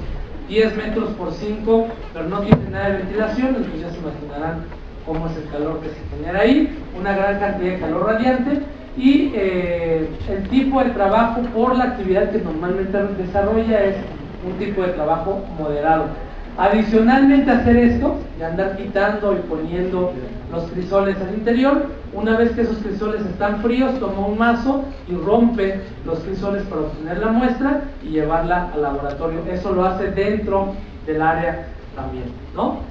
10 metros por 5, pero no tiene nada de ventilación, entonces ya se imaginarán cómo es el calor que se genera ahí, una gran cantidad de calor radiante, y el tipo de trabajo por la actividad que normalmente desarrolla es un tipo de trabajo moderado. Adicionalmente a hacer esto, de andar quitando y poniendo los crisoles al interior, una vez que esos crisoles están fríos, toma un mazo y rompe los crisoles para obtener la muestra y llevarla al laboratorio. Eso lo hace dentro del área también, ¿no?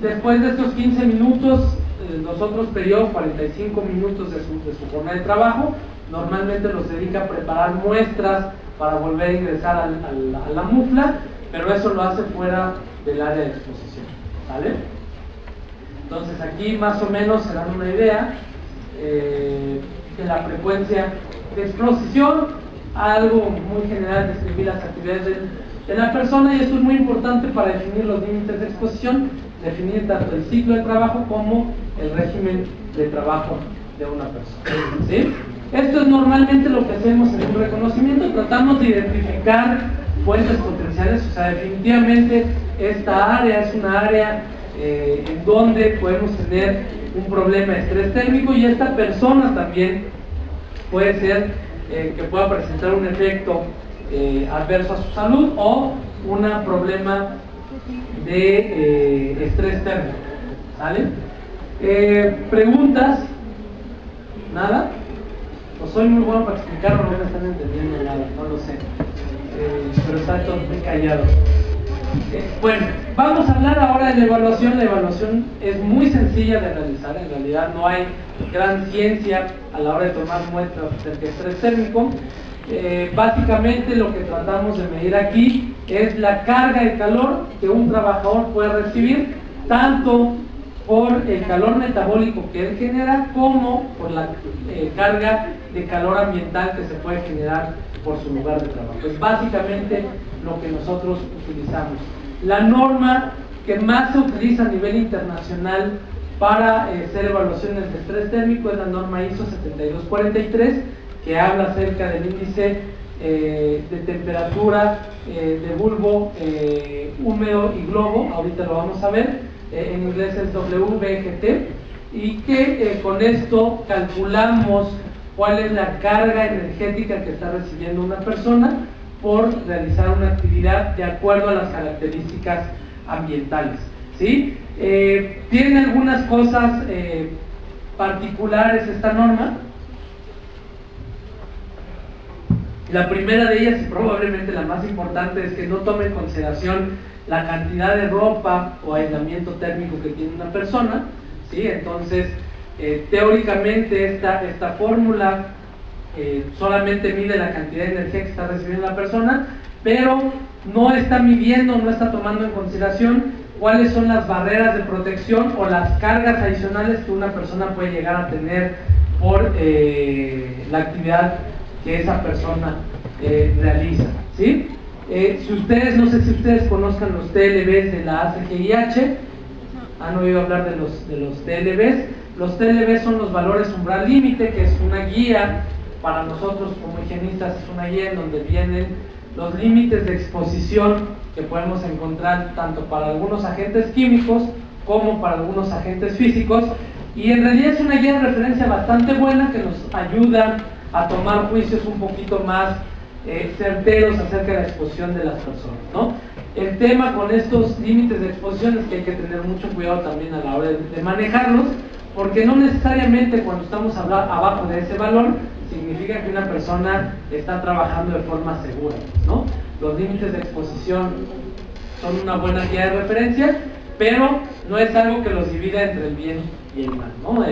Después de estos 15 minutos, los otros periodos, 45 minutos de su jornada de trabajo, normalmente los dedica a preparar muestras para volver a ingresar a la mufla, pero eso lo hace fuera del área de exposición, ¿vale? Entonces aquí más o menos se dan una idea de la frecuencia de exposición, algo muy general, describir las actividades de la persona, y esto es muy importante para definir los límites de exposición, definir tanto el ciclo de trabajo como el régimen de trabajo de una persona, ¿sí? Esto es normalmente lo que hacemos en un reconocimiento, tratamos de identificar fuentes potenciales, o sea, definitivamente esta área es una área en donde podemos tener un problema de estrés térmico, y esta persona también puede ser que pueda presentar un efecto adverso a su salud o un problema de estrés térmico, ¿sale? ¿Preguntas? ¿Nada? o soy muy bueno para explicarlo, no me están entendiendo nada, no lo sé, pero están todos muy callados. Bueno, vamos a hablar ahora de la evaluación. La evaluación es muy sencilla de realizar, en realidad no hay gran ciencia a la hora de tomar muestras del estrés térmico. Básicamente lo que tratamos de medir aquí es la carga de calor que un trabajador puede recibir, tanto por el calor metabólico que él genera, como por la carga de calor ambiental que se puede generar por su lugar de trabajo. Es básicamente lo que nosotros utilizamos. La norma que más se utiliza a nivel internacional para hacer evaluaciones de estrés térmico es la norma ISO 7243, que habla acerca del índice de temperatura de bulbo húmedo y globo. Ahorita lo vamos a ver, en inglés es WBGT, y que con esto calculamos cuál es la carga energética que está recibiendo una persona por realizar una actividad de acuerdo a las características ambientales, ¿sí? Tiene algunas cosas particulares esta norma. La primera de ellas, y probablemente la más importante, es que no tome en consideración la cantidad de ropa o aislamiento térmico que tiene una persona, ¿sí? Entonces, teóricamente esta fórmula solamente mide la cantidad de energía que está recibiendo la persona, pero no está midiendo, no está tomando en consideración cuáles son las barreras de protección o las cargas adicionales que una persona puede llegar a tener por la actividad que esa persona realiza, ¿sí? No sé si ustedes conozcan los TLBs de la ACGIH, han oído hablar de los TLBs. Los TLBs son los valores umbral límite, que es una guía para nosotros como higienistas, es una guía en donde vienen los límites de exposición que podemos encontrar tanto para algunos agentes químicos como para algunos agentes físicos, y en realidad es una guía de referencia bastante buena que nos ayuda a tomar juicios un poquito más certeros acerca de la exposición de las personas, ¿no? El tema con estos límites de exposición es que hay que tener mucho cuidado también a la hora de manejarlos, porque no necesariamente cuando estamos abajo de ese valor significa que una persona está trabajando de forma segura, ¿no? Los límites de exposición son una buena guía de referencia, pero no es algo que los divida entre el bien y el mal, ¿no?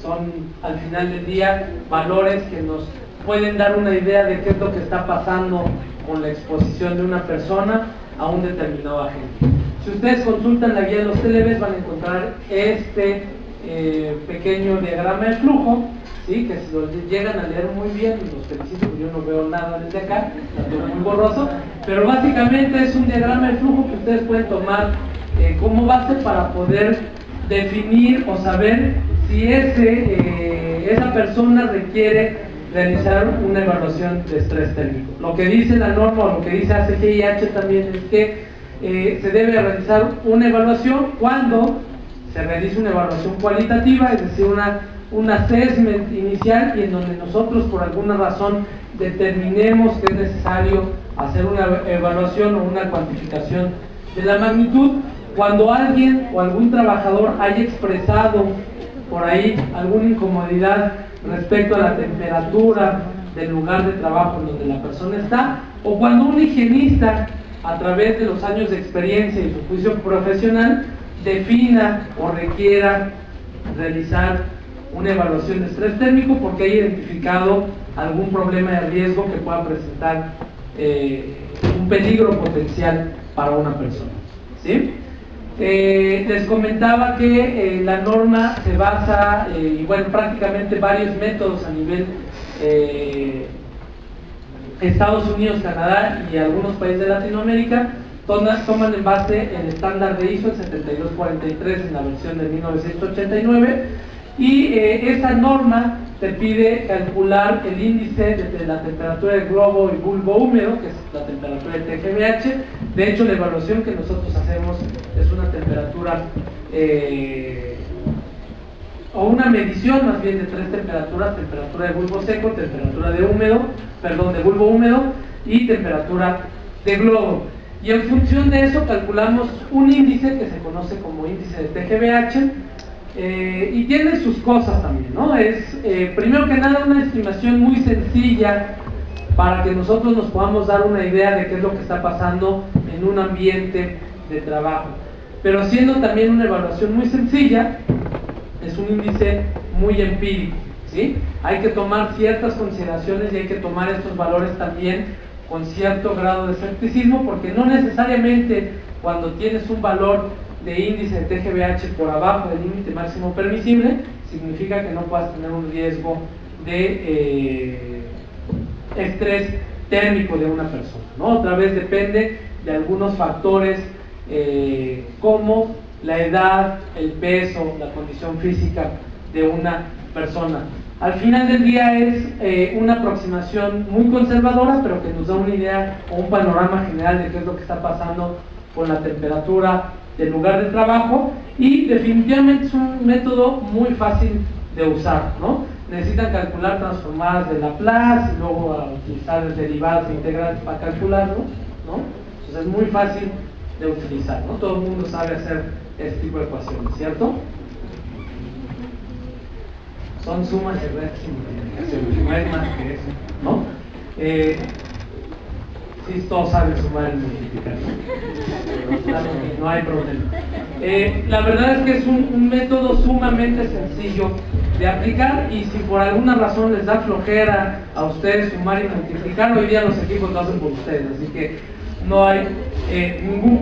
Son al final del día valores que nos pueden dar una idea de qué es lo que está pasando con la exposición de una persona a un determinado agente. Si ustedes consultan la guía de los TLBs van a encontrar este pequeño diagrama de flujo, ¿sí? Que si lo llegan a leer muy bien, los felicito, porque yo no veo nada desde acá, está todo muy borroso, pero básicamente es un diagrama de flujo que ustedes pueden tomar como base para poder definir o saber si esa persona requiere realizar una evaluación de estrés térmico. Lo que dice la norma, o lo que dice ACGIH también, es que se debe realizar una evaluación cuando se realiza una evaluación cualitativa, es decir, un assessment inicial, y en donde nosotros por alguna razón determinemos que es necesario hacer una evaluación o una cuantificación de la magnitud, cuando alguien o algún trabajador haya expresado por ahí alguna incomodidad respecto a la temperatura del lugar de trabajo en donde la persona está, o cuando un higienista, a través de los años de experiencia y su juicio profesional, defina o requiera realizar una evaluación de estrés térmico porque haya identificado algún problema de riesgo que pueda presentar un peligro potencial para una persona, ¿sí? Les comentaba que la norma se basa, y bueno, prácticamente varios métodos a nivel Estados Unidos, Canadá y algunos países de Latinoamérica toman en base el estándar de ISO, el 7243 en la versión de 1989, y esa norma te pide calcular el índice de la temperatura del globo y bulbo húmedo, que es la temperatura del TGMH. De hecho, la evaluación que nosotros hacemos es una temperatura o una medición más bien de tres temperaturas: temperatura de bulbo seco, temperatura de bulbo húmedo y temperatura de globo. Y en función de eso calculamos un índice que se conoce como índice de TGBH, y tiene sus cosas también, ¿no? Es, primero que nada, una estimación muy sencilla para que nosotros nos podamos dar una idea de qué es lo que está pasando en un ambiente de trabajo. Pero siendo también una evaluación muy sencilla, es un índice muy empírico, ¿sí? Hay que tomar ciertas consideraciones y hay que tomar estos valores también con cierto grado de escepticismo, porque no necesariamente cuando tienes un valor de índice de TGVH por abajo del límite máximo permisible, significa que no puedas tener un riesgo de estrés térmico de una persona, ¿no? Otra vez depende de algunos factores como la edad, el peso, la condición física de una persona. Al final del día es una aproximación muy conservadora, pero que nos da una idea o un panorama general de qué es lo que está pasando con la temperatura del lugar de trabajo, y definitivamente es un método muy fácil de usar, ¿no? Necesitan calcular transformadas de Laplace y luego utilizar derivadas e integrantes para calcularlo, ¿no? Entonces es muy fácil de utilizar, ¿no? Todo el mundo sabe hacer este tipo de ecuaciones, ¿cierto? Son sumas y restas y multiplicaciones, no es más que eso, ¿no? Sí, todos saben sumar y multiplicar, no hay problema. La verdad es que es un método sumamente sencillo de aplicar, y si por alguna razón les da flojera a ustedes sumar y multiplicar, hoy día los equipos lo hacen por ustedes, así que no hay ningún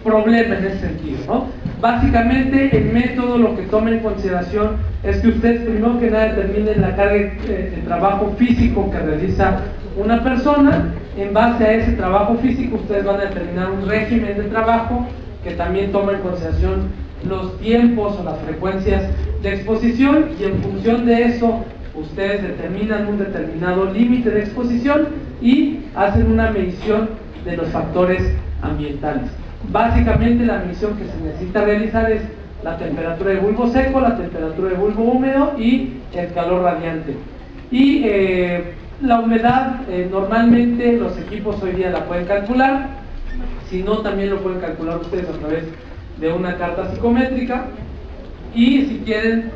problema en ese sentido, ¿no? Básicamente el método lo que toma en consideración es que ustedes primero que nada determinen la carga de trabajo físico que realiza una persona. En base a ese trabajo físico ustedes van a determinar un régimen de trabajo que también toma en consideración los tiempos o las frecuencias de exposición, y en función de eso ustedes determinan un determinado límite de exposición y hacen una medición de los factores ambientales. Básicamente la medición que se necesita realizar es la temperatura de bulbo seco, la temperatura de bulbo húmedo y el calor radiante. Y la humedad, normalmente los equipos hoy día la pueden calcular, si no también lo pueden calcular ustedes a través de una carta psicométrica, y si quieren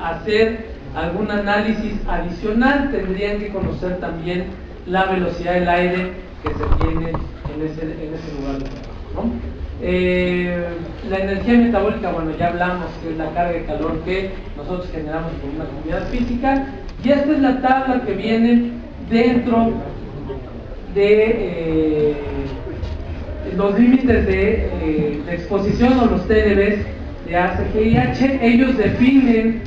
hacer algún análisis adicional tendrían que conocer también la velocidad del aire que se tiene en ese lugar de trabajo, ¿no? La energía metabólica, bueno, ya hablamos que es la carga de calor que nosotros generamos por una actividad física, y esta es la tabla que viene dentro de los límites de exposición o los TLBs de ACGIH. Ellos definen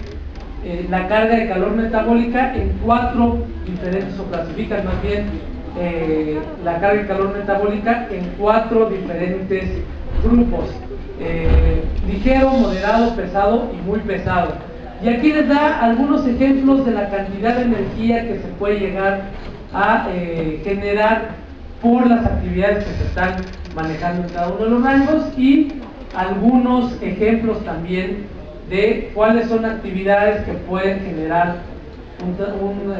la carga de calor metabólica en 4 diferentes, o clasifican más bien la carga de calor metabólica en 4 diferentes grupos: ligero, moderado, pesado y muy pesado. Y aquí les da algunos ejemplos de la cantidad de energía que se puede llegar a generar por las actividades que se están manejando en cada uno de los rangos, y algunos ejemplos también de cuáles son actividades que pueden generar un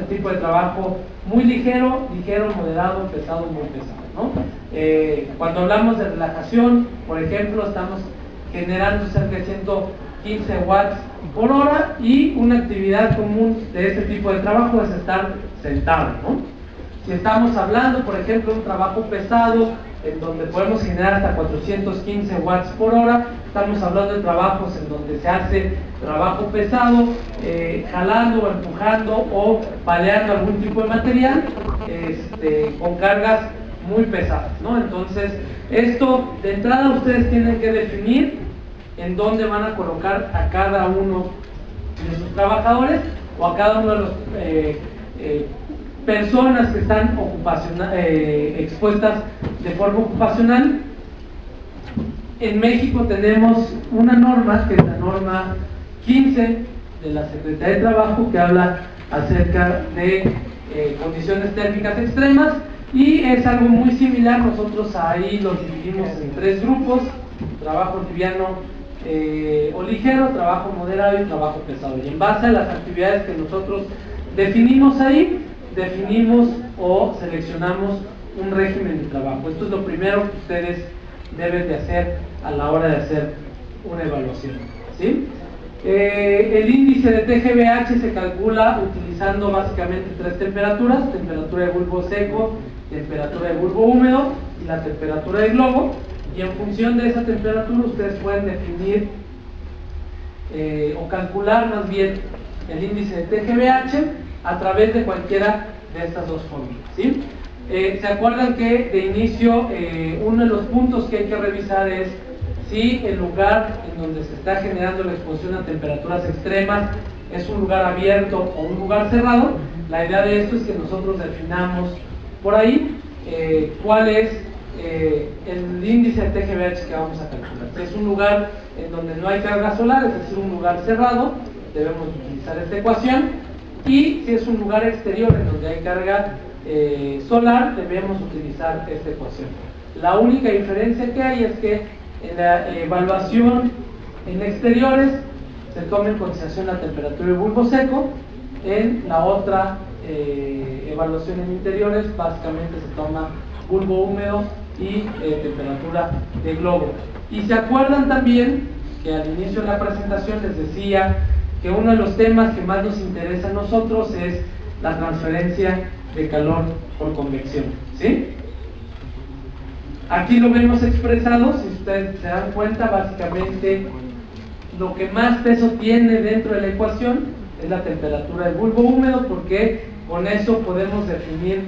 tipo de trabajo muy ligero, moderado, pesado, muy pesado, ¿no? Cuando hablamos de relajación, por ejemplo, estamos generando cerca de 115 watts por hora, y una actividad común de este tipo de trabajo es estar sentado, ¿no? Si estamos hablando, por ejemplo, de un trabajo pesado en donde podemos generar hasta 415 watts por hora, estamos hablando de trabajos en donde se hace trabajo pesado, jalando o empujando o paleando algún tipo de material con cargas muy pesadas, ¿no? Entonces, esto de entrada ustedes tienen que definir en dónde van a colocar a cada uno de sus trabajadores o a cada uno de los personas que están expuestas de forma ocupacional. En México tenemos una norma, que es la norma 15 de la Secretaría de Trabajo, que habla acerca de condiciones térmicas extremas, y es algo muy similar. Nosotros ahí los dividimos en 3 grupos: trabajo liviano o ligero, trabajo moderado y trabajo pesado. Y en base a las actividades que nosotros definimos ahí, definimos o seleccionamos un régimen de trabajo. Esto es lo primero que ustedes deben de hacer a la hora de hacer una evaluación, ¿sí? El índice de TGVH se calcula utilizando básicamente tres temperaturas: temperatura de bulbo seco, temperatura de bulbo húmedo y la temperatura de globo, y en función de esa temperatura ustedes pueden definir o calcular más bien el índice de TGVH a través de cualquiera de estas dos fórmulas, ¿sí? ¿Se acuerdan que de inicio uno de los puntos que hay que revisar es si el lugar en donde se está generando la exposición a temperaturas extremas es un lugar abierto o un lugar cerrado? La idea de esto es que nosotros definamos por ahí cuál es el índice de TGVH que vamos a calcular. Si es un lugar en donde no hay carga solar, es decir, un lugar cerrado, debemos utilizar esta ecuación, y si es un lugar exterior en donde hay carga solar, debemos utilizar esta ecuación. La única diferencia que hay es que en la evaluación en exteriores se toma en consideración la temperatura de bulbo seco, en la otra evaluación en interiores básicamente se toma bulbo húmedo y temperatura de globo. Y se acuerdan también que al inicio de la presentación les decía que uno de los temas que más nos interesa a nosotros es la transferencia de calor por convección, ¿sí? Aquí lo vemos expresado. Si ustedes se dan cuenta, básicamente lo que más peso tiene dentro de la ecuación es la temperatura del bulbo húmedo, porque con eso podemos definir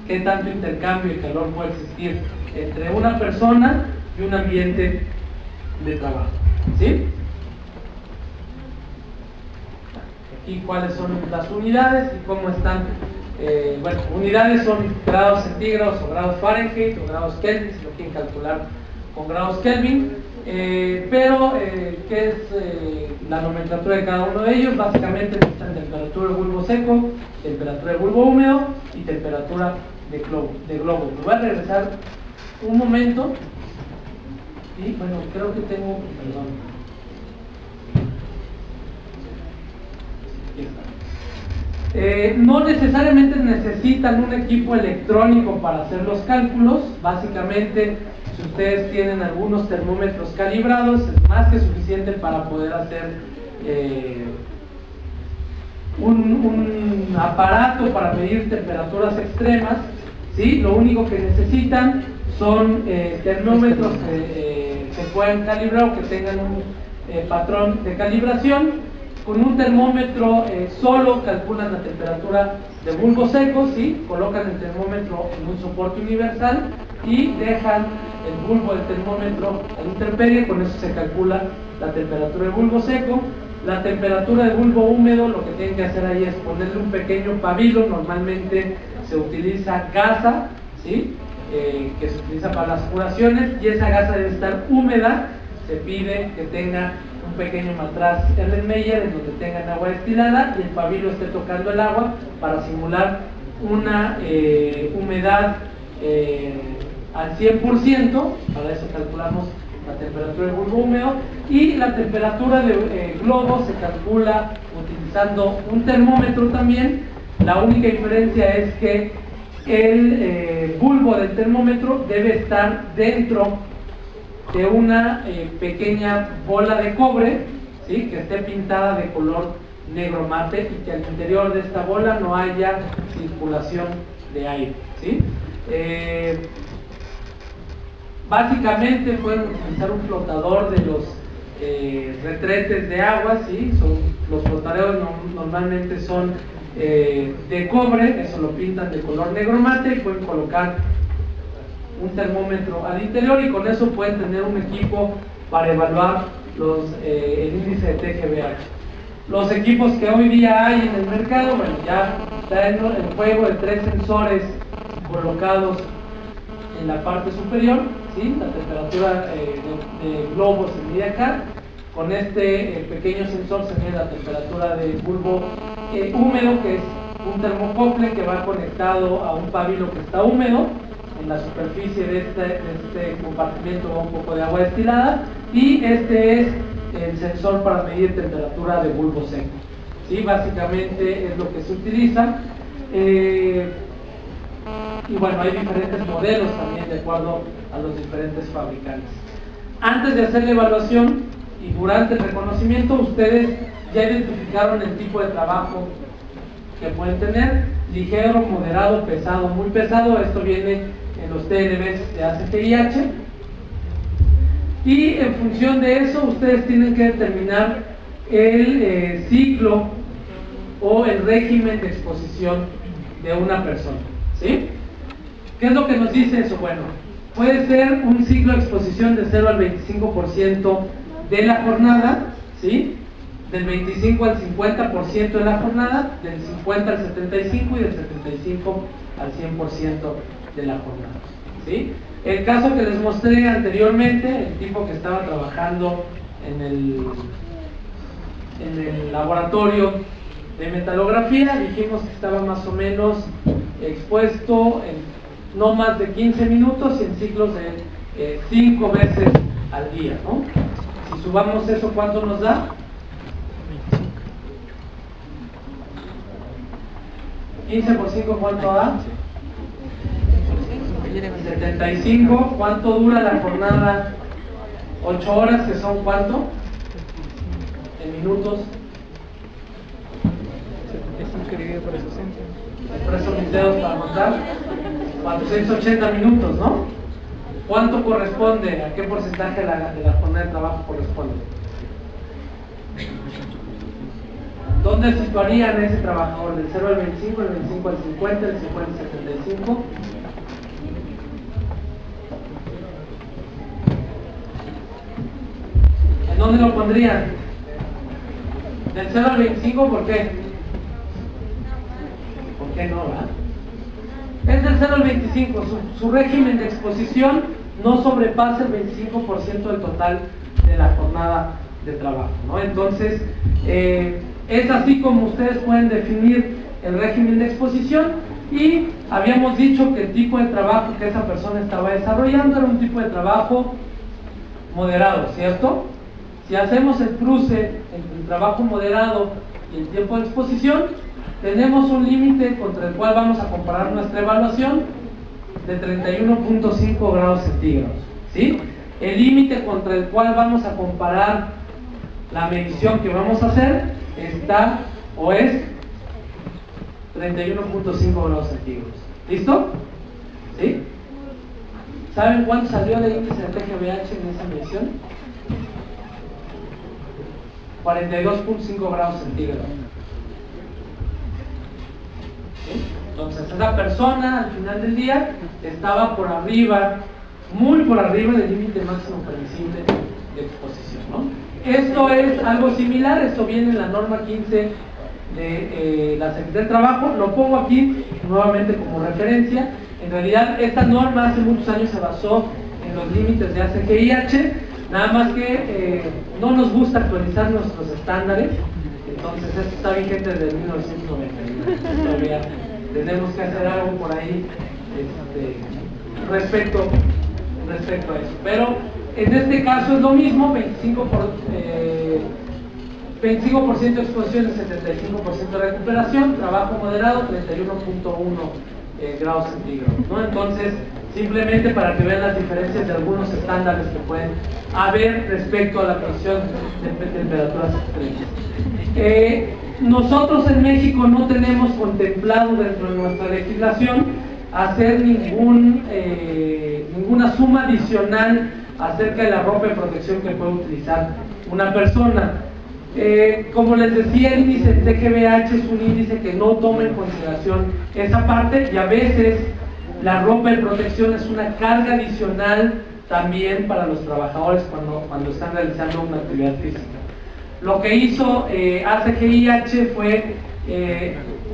qué tanto intercambio de calor puede existir entre una persona y un ambiente de trabajo, ¿sí? Aquí cuáles son las unidades y cómo están. Bueno, unidades son grados centígrados o grados Fahrenheit o grados Kelvin, si lo quieren calcular con grados Kelvin. Pero ¿qué es la nomenclatura de cada uno de ellos? Básicamente necesitan temperatura de bulbo seco, temperatura de bulbo húmedo y temperatura de globo. Me voy a regresar un momento y bueno, creo que tengo, perdón, aquí está. No necesariamente necesitan un equipo electrónico para hacer los cálculos. Básicamente, si ustedes tienen algunos termómetros calibrados, es más que suficiente para poder hacer un aparato para medir temperaturas extremas, ¿sí? Lo único que necesitan son termómetros que se puedan calibrar o que tengan un patrón de calibración. Con un termómetro solo calculan la temperatura de bulbo seco, ¿sí? Colocan el termómetro en un soporte universal y dejan el bulbo del termómetro a la intemperie. Con eso se calcula la temperatura de bulbo seco. La temperatura de bulbo húmedo, lo que tienen que hacer ahí es ponerle un pequeño pabilo. Normalmente se utiliza gasa, ¿sí? Que se utiliza para las curaciones, y esa gasa debe estar húmeda. Se pide que tenga un pequeño matraz Erlenmeyer en donde tengan agua destilada y el pabilo esté tocando el agua para simular una humedad al 100%. Para eso calculamos la temperatura del bulbo húmedo, y la temperatura de globo se calcula utilizando un termómetro también. La única diferencia es que el bulbo del termómetro debe estar dentro de una pequeña bola de cobre, ¿sí? Que esté pintada de color negro mate y que al interior de esta bola no haya circulación de aire, ¿sí? Básicamente pueden utilizar un flotador de los retretes de agua, ¿sí? Los flotaderos normalmente son de cobre, eso lo pintan de color negro mate, y pueden colocar un termómetro al interior, y con eso pueden tener un equipo para evaluar el índice de TGVH. Los equipos que hoy día hay en el mercado, bueno, ya está en el juego de 3 sensores colocados en la parte superior, ¿sí? La temperatura de globo se mide acá. Con este pequeño sensor se mide la temperatura del bulbo húmedo, que es un termocople que va conectado a un pabilo que está húmedo. En la superficie de este compartimento va un poco de agua destilada, y este es el sensor para medir temperatura de bulbo seco, ¿sí? Básicamente es lo que se utiliza. Y bueno, hay diferentes modelos también de acuerdo a los diferentes fabricantes. antes de hacer la evaluación y durante el reconocimiento, ustedes ya identificaron el tipo de trabajo que pueden tener: ligero, moderado, pesado, muy pesado. Esto viene en los TLBs de ACTIH. Y en función de eso, ustedes tienen que determinar el ciclo o el régimen de exposición de una persona, ¿sí? ¿Qué es lo que nos dice eso? Bueno, puede ser un ciclo de exposición de 0 al 25% de la jornada, ¿sí? Del 25 al 50% de la jornada, del 50 al 75% y del 75 al 100% de la jornada, ¿sí? El caso que les mostré anteriormente, el tipo que estaba trabajando en el laboratorio de metalografía, dijimos que estaba más o menos expuesto en no más de 15 minutos y en ciclos de 5 veces al día, ¿no? Si subamos eso, ¿cuánto nos da? 15 por 5, ¿cuánto da? 75. ¿Cuánto dura la jornada? 8 horas, que son ¿cuánto? En minutos. 75 dividido por 60. Expreso mis dedos para contar. 480 minutos, ¿no? ¿Cuánto corresponde? ¿A qué porcentaje de la jornada de trabajo corresponde? ¿Dónde situarían a ese trabajador? ¿Del 0 al 25, del 25 al 50, del 50 al 75? ¿En dónde lo pondrían? ¿Del 0 al 25? ¿Por qué? ¿Por qué no, verdad? Es del 0 al 25. Su régimen de exposición no sobrepasa el 25% del total de la jornada de trabajo, ¿no? Entonces, es así como ustedes pueden definir el régimen de exposición. Y habíamos dicho que el tipo de trabajo que esa persona estaba desarrollando era un tipo de trabajo moderado, ¿cierto? Si hacemos el cruce entre el trabajo moderado y el tiempo de exposición, tenemos un límite contra el cual vamos a comparar nuestra evaluación de 31.5 grados centígrados, ¿sí? El límite contra el cual vamos a comparar la medición que vamos a hacer está o es 31.5 grados centígrados. ¿Listo? ¿Sí? ¿Saben cuánto salió el índice de TGVH en esa medición? 42.5 grados centígrados. ¿Sí? Entonces esa persona al final del día estaba por arriba, muy por arriba del límite máximo permisible de exposición, ¿no? Esto es algo similar, esto viene en la norma 15 de la Secretaría de Trabajo. Lo pongo aquí nuevamente como referencia. En realidad esta norma hace muchos años se basó en los límites de ACGIH, nada más que no nos gusta actualizar nuestros estándares. Entonces esto está vigente desde 1991. Todavía tenemos que hacer algo por ahí respecto a eso. Pero en este caso es lo mismo: 25% de exposición y 75% de recuperación, trabajo moderado 31.1 grados centígrados, ¿no? Entonces, simplemente para que vean las diferencias de algunos estándares que pueden haber respecto a la medición de temperaturas extremas. Nosotros en México no tenemos contemplado dentro de nuestra legislación hacer ninguna suma adicional acerca de la ropa de protección que puede utilizar una persona. Como les decía, el índice de TGVH es un índice que no toma en consideración esa parte, y a veces la ropa de protección es una carga adicional también para los trabajadores cuando están realizando una actividad física. Lo que hizo ACGIH fue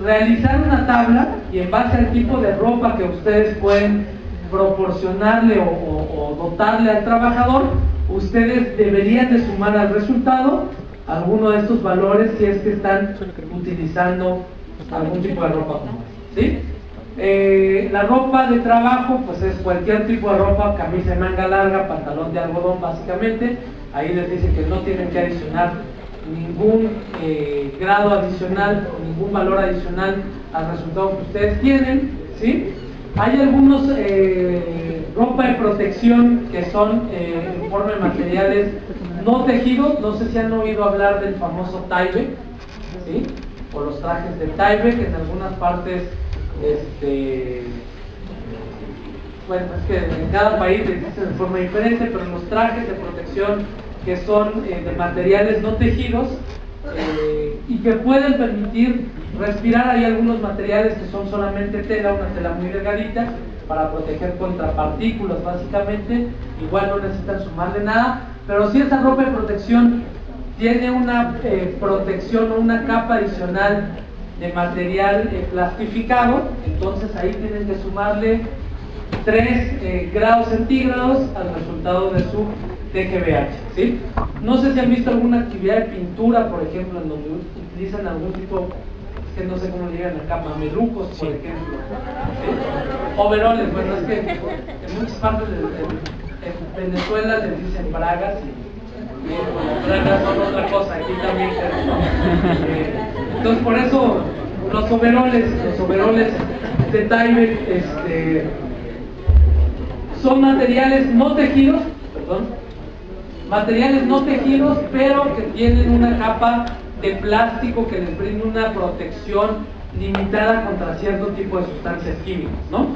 realizar una tabla, y en base al tipo de ropa que ustedes pueden proporcionarle o dotarle al trabajador, ustedes deberían de sumar al resultado alguno de estos valores si es que están utilizando algún tipo de ropa como esta, ¿sí? La ropa de trabajo pues es cualquier tipo de ropa: camisa de manga larga, pantalón de algodón, básicamente. Ahí les dice que no tienen que adicionar ningún grado adicional, ningún valor adicional al resultado que ustedes tienen, ¿sí? Hay algunos ropa de protección que son en forma de materiales no tejidos. No sé si han oído hablar del famoso Tyvek, ¿sí? O los trajes de Tyvek, que en algunas partes, bueno, es que en cada país les dicen de forma diferente, pero los trajes de protección que son de materiales no tejidos y que pueden permitir respirar. Hay algunos materiales que son solamente tela, una tela muy delgadita, para proteger contra partículas básicamente. Igual no necesitan sumarle nada, pero si esa ropa de protección tiene una protección o una capa adicional de material plastificado, entonces ahí tienen que sumarle 3 grados centígrados al resultado de su TGVH, ¿sí? No sé si han visto alguna actividad de pintura, por ejemplo, en donde utilizan algún tipo, es que no sé cómo le digan acá, mamelucos, por ejemplo, ¿sí? Overoles. Bueno, es que en muchas partes en Venezuela les dicen bragas y las bragas son otra cosa, aquí también, ¿no? Entonces por eso los overoles de Tyvek son materiales no tejidos, materiales no tejidos, pero que tienen una capa de plástico que les brinda una protección limitada contra cierto tipo de sustancias químicas, ¿no?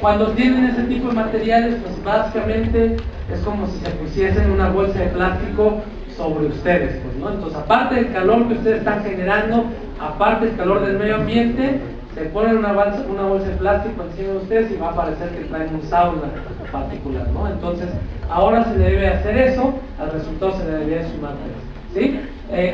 Cuando tienen ese tipo de materiales, pues básicamente es como si se pusiesen una bolsa de plástico sobre ustedes, pues, ¿no? Entonces, aparte del calor que ustedes están generando, aparte del calor del medio ambiente, se ponen una bolsa de plástico encima de ustedes y va a parecer que traen un sauna particular, ¿no? Entonces, ahora se le debe hacer eso, al resultado se le debería sumar 3, ¿sí?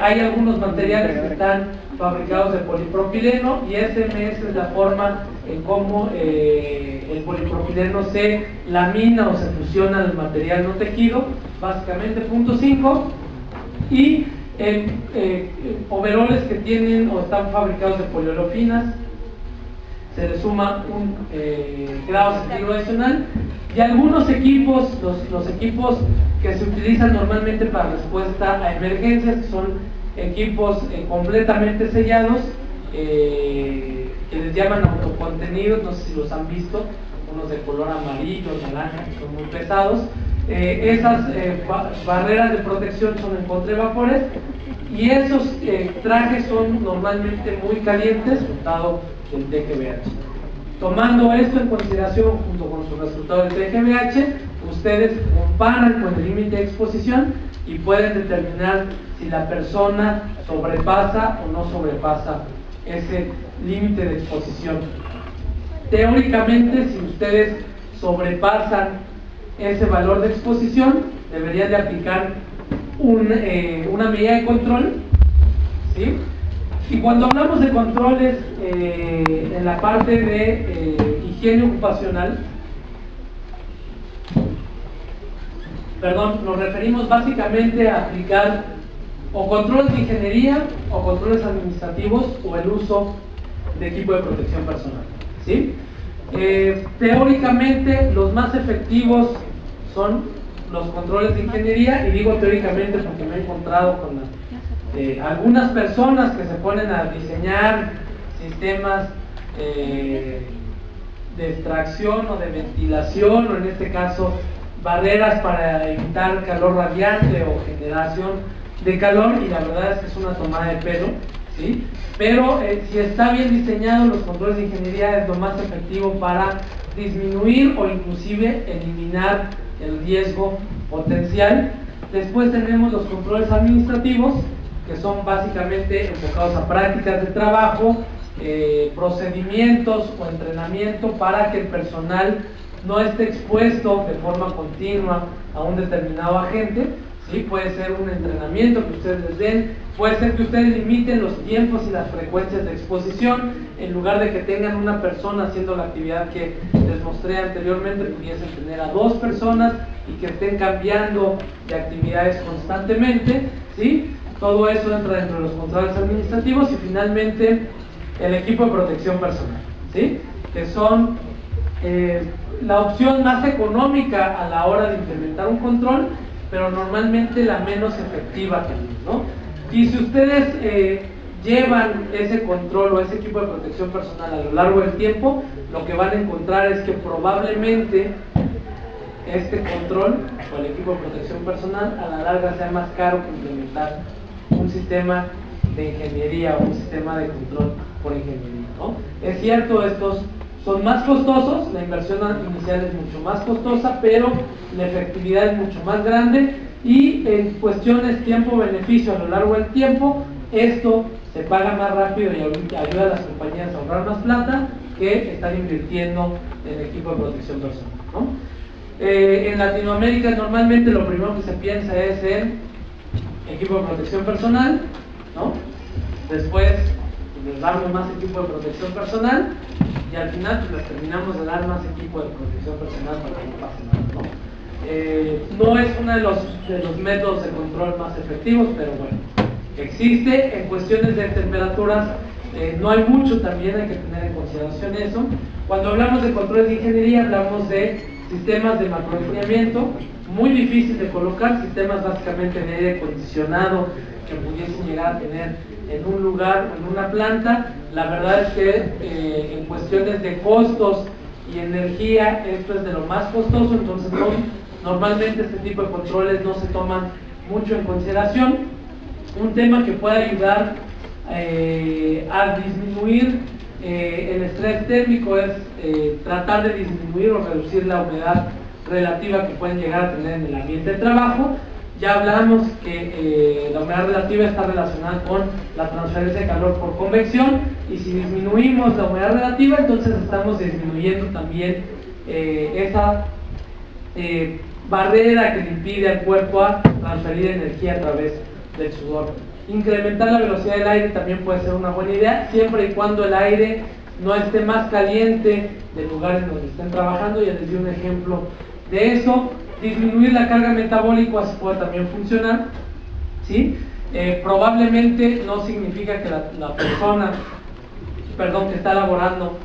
Hay algunos materiales que están fabricados de polipropileno y SMS es la forma en cómo el polipropileno se lamina o se fusiona al material no tejido, básicamente. Punto 5. Y overoles que tienen o están fabricados de poliolofinas, se le suma un grado centígrado adicional. Y algunos equipos, los equipos que se utilizan normalmente para respuesta a emergencias, que son equipos completamente sellados, que les llaman autocontenidos, no sé si los han visto, unos de color amarillo, naranja, que son muy pesados. Esas barreras de protección son en contravapores, y esos trajes son normalmente muy calientes, resultado del TGVH. Tomando esto en consideración junto con su resultado del TGVH, ustedes comparan con el límite de exposición y pueden determinar si la persona sobrepasa o no sobrepasa ese límite de exposición. Teóricamente, si ustedes sobrepasan ese valor de exposición, deberían de aplicar una medida de control, ¿sí? Y cuando hablamos de controles en la parte de higiene ocupacional, nos referimos básicamente a aplicar o controles de ingeniería o controles administrativos o el uso de equipo de protección personal, ¿sí? Teóricamente los más efectivos son los controles de ingeniería, y digo teóricamente porque me he encontrado con algunas personas que se ponen a diseñar sistemas de extracción o de ventilación, o en este caso barreras para evitar calor radiante o generación de calor, y la verdad es que es una tomada de pelo, ¿sí? Pero si está bien diseñado, los controles de ingeniería es lo más efectivo para disminuir o inclusive eliminar el riesgo potencial. Después tenemos los controles administrativos, que son básicamente enfocados a prácticas de trabajo, procedimientos o entrenamiento para que el personal no esté expuesto de forma continua a un determinado agente, ¿sí? Puede ser un entrenamiento que ustedes les den, puede ser que ustedes limiten los tiempos y las frecuencias de exposición. En lugar de que tengan una persona haciendo la actividad que les mostré anteriormente, pudiesen tener a 2 personas y que estén cambiando de actividades constantemente, ¿sí? Todo eso entra dentro de los controles administrativos. Y finalmente el equipo de protección personal, ¿sí? Que son la opción más económica a la hora de implementar un control, pero normalmente la menos efectiva también, ¿no? Y si ustedes llevan ese control o ese equipo de protección personal a lo largo del tiempo, lo que van a encontrar es que probablemente este control o el equipo de protección personal a la larga sea más caro que implementar un sistema de ingeniería o un sistema de control por ingeniería, ¿no? Es cierto, estos son más costosos, la inversión inicial es mucho más costosa, pero la efectividad es mucho más grande y en cuestiones tiempo-beneficio a lo largo del tiempo, esto se paga más rápido y ayuda a las compañías a ahorrar más plata que están invirtiendo en equipo de protección personal, ¿no? En Latinoamérica normalmente lo primero que se piensa es en equipo de protección personal, ¿no? Después les damos más equipo de protección personal y al final pues, les terminamos de dar más equipo de protección personal para que no pase nada, ¿no? No es uno de los métodos de control más efectivos, pero bueno, existe. En cuestiones de temperaturas no hay mucho, también hay que tener en consideración eso. Cuando hablamos de controles de ingeniería hablamos de sistemas de macroenfriamiento, muy difícil de colocar, sistemas básicamente de aire acondicionado que pudiesen llegar a tener en un lugar, en una planta. La verdad es que en cuestiones de costos y energía esto es de lo más costoso, entonces normalmente este tipo de controles no se toman mucho en consideración. Un tema que puede ayudar a disminuir el estrés térmico es tratar de disminuir o reducir la humedad relativa que pueden llegar a tener en el ambiente de trabajo. Ya hablamos que la humedad relativa está relacionada con la transferencia de calor por convección, y si disminuimos la humedad relativa, entonces estamos disminuyendo también esa barrera que le impide al cuerpo a transferir energía a través del sudor. Incrementar la velocidad del aire también puede ser una buena idea, siempre y cuando el aire no esté más caliente del lugar en donde estén trabajando. Ya les di un ejemplo de eso. Disminuir la carga metabólica así puede también funcionar, ¿sí? Probablemente no significa que la persona, que está laborando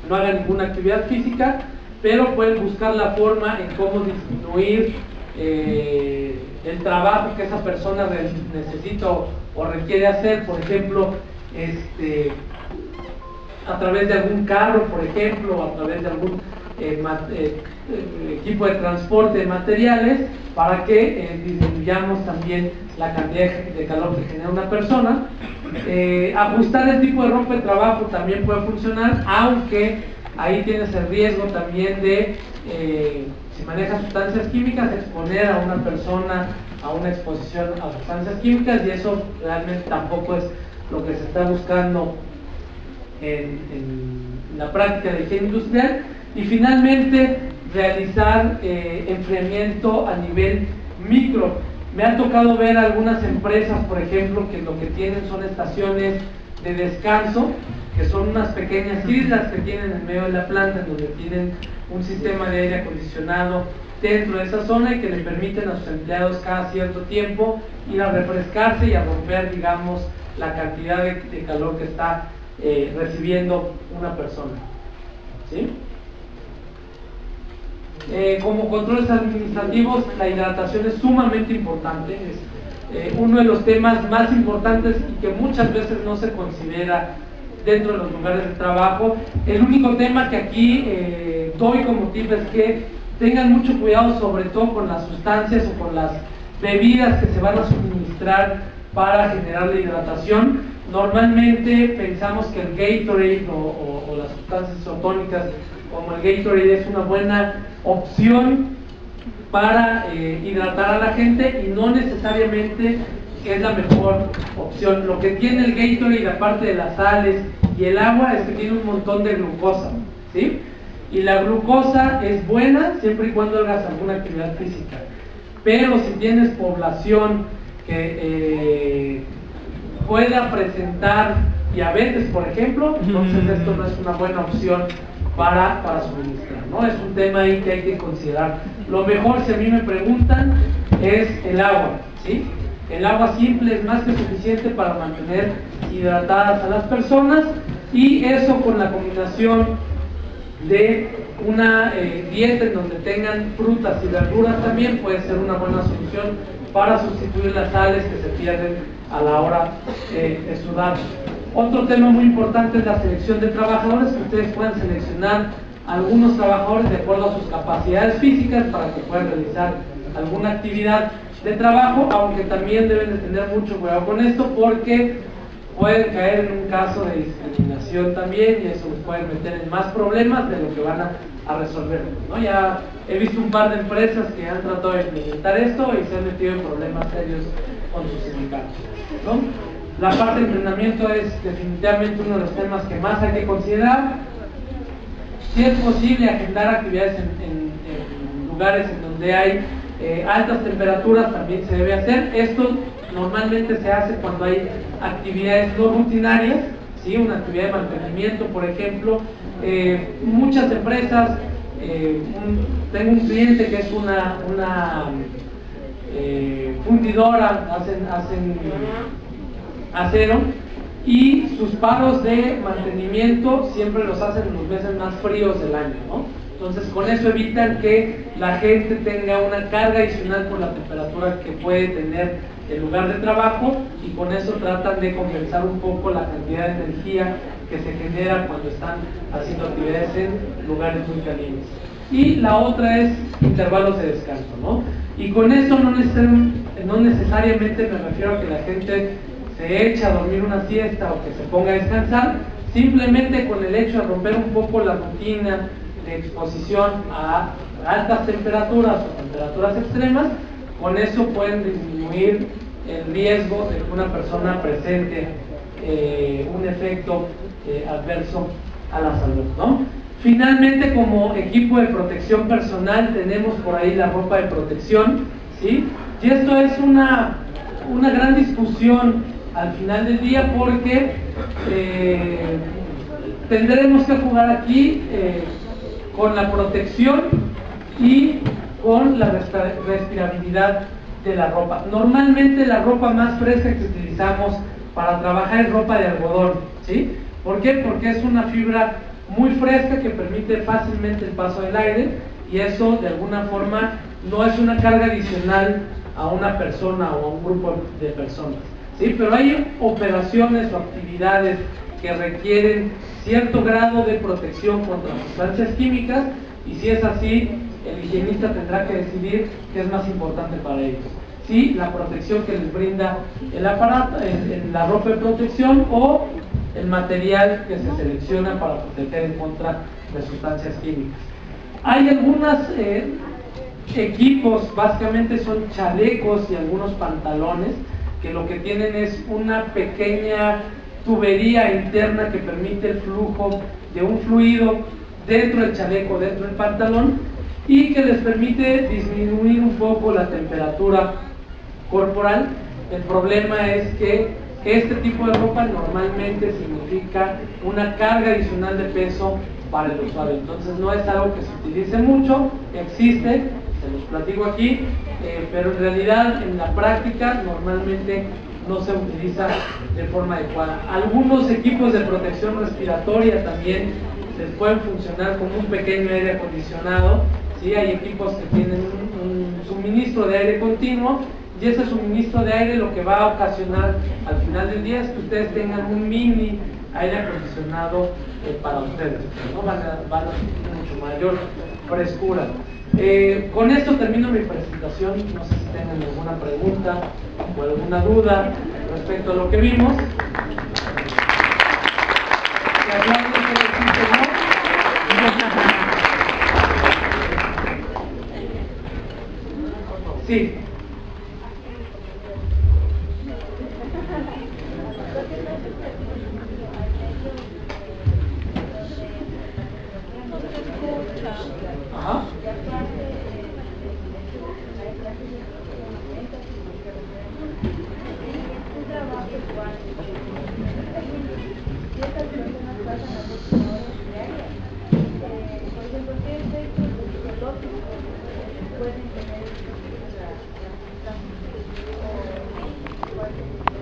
no haga ninguna actividad física, pero pueden buscar la forma en cómo disminuir el trabajo que esa persona necesita o requiere hacer. Por ejemplo, a través de algún carro, por ejemplo, o a través de algún equipo de transporte de materiales, para que disminuyamos también la cantidad de calor que genera una persona. Ajustar el tipo de ropa de trabajo también puede funcionar, aunque ahí tienes el riesgo también de, si manejas sustancias químicas, exponer a una persona a una exposición a sustancias químicas, y eso realmente tampoco es lo que se está buscando en la práctica de higiene industrial. Y finalmente, realizar enfriamiento a nivel micro. Me ha tocado ver algunas empresas, por ejemplo, que lo que tienen son estaciones de descanso, que son unas pequeñas islas que tienen en medio de la planta, en donde tienen un sistema de aire acondicionado dentro de esa zona y que le permiten a sus empleados cada cierto tiempo ir a refrescarse y a romper, digamos, la cantidad de calor que está recibiendo una persona, ¿sí? Como controles administrativos, la hidratación es sumamente importante. Es uno de los temas más importantes y que muchas veces no se considera dentro de los lugares de trabajo. El único tema que aquí doy como tip es que tengan mucho cuidado, sobre todo con las sustancias o con las bebidas que se van a suministrar para generar la hidratación. Normalmente pensamos que el Gatorade o las sustancias isotónicas como el Gatorade es una buena opción para hidratar a la gente, y no necesariamente es la mejor opción. Lo que tiene el Gatorade, aparte de las sales y el agua, es que tiene un montón de glucosa, ¿sí? Y la glucosa es buena siempre y cuando hagas alguna actividad física, pero si tienes población que pueda presentar diabetes, por ejemplo, entonces esto no es una buena opción para suministrar, ¿no? Es un tema ahí que hay que considerar. Lo mejor, si a mí me preguntan, es el agua, ¿sí? El agua simple es más que suficiente para mantener hidratadas a las personas, y eso con la combinación de una dieta en donde tengan frutas y verduras también puede ser una buena solución para sustituir las sales que se pierden a la hora de sudar. Otro tema muy importante es la selección de trabajadores, que ustedes puedan seleccionar algunos trabajadores de acuerdo a sus capacidades físicas para que puedan realizar alguna actividad de trabajo, aunque también deben de tener mucho cuidado con esto porque pueden caer en un caso de discriminación también y eso les puede meter en más problemas de lo que van a resolver, ¿no? Ya he visto un par de empresas que han tratado de implementar esto y se han metido en problemas serios con sus sindicatos, ¿no? La parte de entrenamiento es definitivamente uno de los temas que más hay que considerar. Si es posible agendar actividades en lugares en donde hay altas temperaturas, también se debe hacer. Esto normalmente se hace cuando hay actividades no rutinarias, ¿sí? Una actividad de mantenimiento, por ejemplo. Muchas empresas, tengo un cliente que es una fundidora, hacen acero, y sus paros de mantenimiento siempre los hacen en los meses más fríos del año, ¿no? Entonces con eso evitan que la gente tenga una carga adicional por la temperatura que puede tener el lugar de trabajo, y con eso tratan de compensar un poco la cantidad de energía que se genera cuando están haciendo actividades en lugares muy calientes. Y la otra es intervalos de descanso, ¿no? Y con esto no necesariamente me refiero a que la gente se echa a dormir una siesta o que se ponga a descansar, simplemente con el hecho de romper un poco la rutina de exposición a altas temperaturas o temperaturas extremas, con eso pueden disminuir el riesgo de que una persona presente un efecto adverso a la salud, ¿no? Finalmente, como equipo de protección personal tenemos por ahí la ropa de protección, ¿sí? Y esto es una gran discusión al final del día porque tendremos que jugar aquí con la protección y con la respirabilidad de la ropa. Normalmente la ropa más fresca que utilizamos para trabajar es ropa de algodón, ¿sí? ¿Por qué? Porque es una fibra muy fresca que permite fácilmente el paso del aire, y eso de alguna forma no es una carga adicional a una persona o a un grupo de personas, ¿sí? Pero hay operaciones o actividades que requieren cierto grado de protección contra sustancias químicas, y si es así, el higienista tendrá que decidir qué es más importante para ellos: si la protección que les brinda el aparato, la ropa de protección, o el material que se selecciona para proteger en contra de sustancias químicas. Hay algunos equipos, básicamente son chalecos y algunos pantalones, que lo que tienen es una pequeña tubería interna que permite el flujo de un fluido dentro del chaleco, dentro del pantalón, y que les permite disminuir un poco la temperatura corporal. El problema es que este tipo de ropa normalmente significa una carga adicional de peso para el usuario, entonces no es algo que se utilice mucho. Existe, se los platico aquí, pero en realidad en la práctica normalmente no se utiliza de forma adecuada. Algunos equipos de protección respiratoria también les pueden funcionar como un pequeño aire acondicionado, ¿sí? Hay equipos que tienen un suministro de aire continuo, y ese suministro de aire lo que va a ocasionar al final del día es que ustedes tengan un mini aire acondicionado para ustedes, ¿no? Van a sentir mucho mayor frescura. Con esto termino mi presentación. No sé si tengan alguna pregunta o alguna duda respecto a lo que vimos. Sí. Ajá.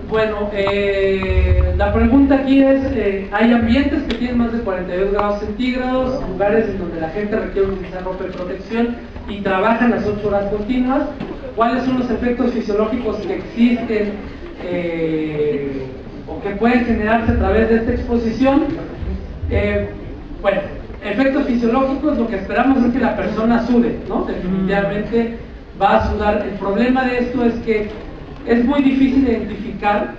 Bueno, la pregunta aquí es, hay ambientes que tienen más de 42 grados centígrados, lugares en donde la gente requiere utilizar ropa de protección y trabajan las 8 horas continuas. ¿Cuáles son los efectos fisiológicos que existen o que pueden generarse a través de esta exposición? Bueno, efectos fisiológicos, lo que esperamos es que la persona sude, ¿no? Definitivamente va a sudar. El problema de esto es que es muy difícil identificar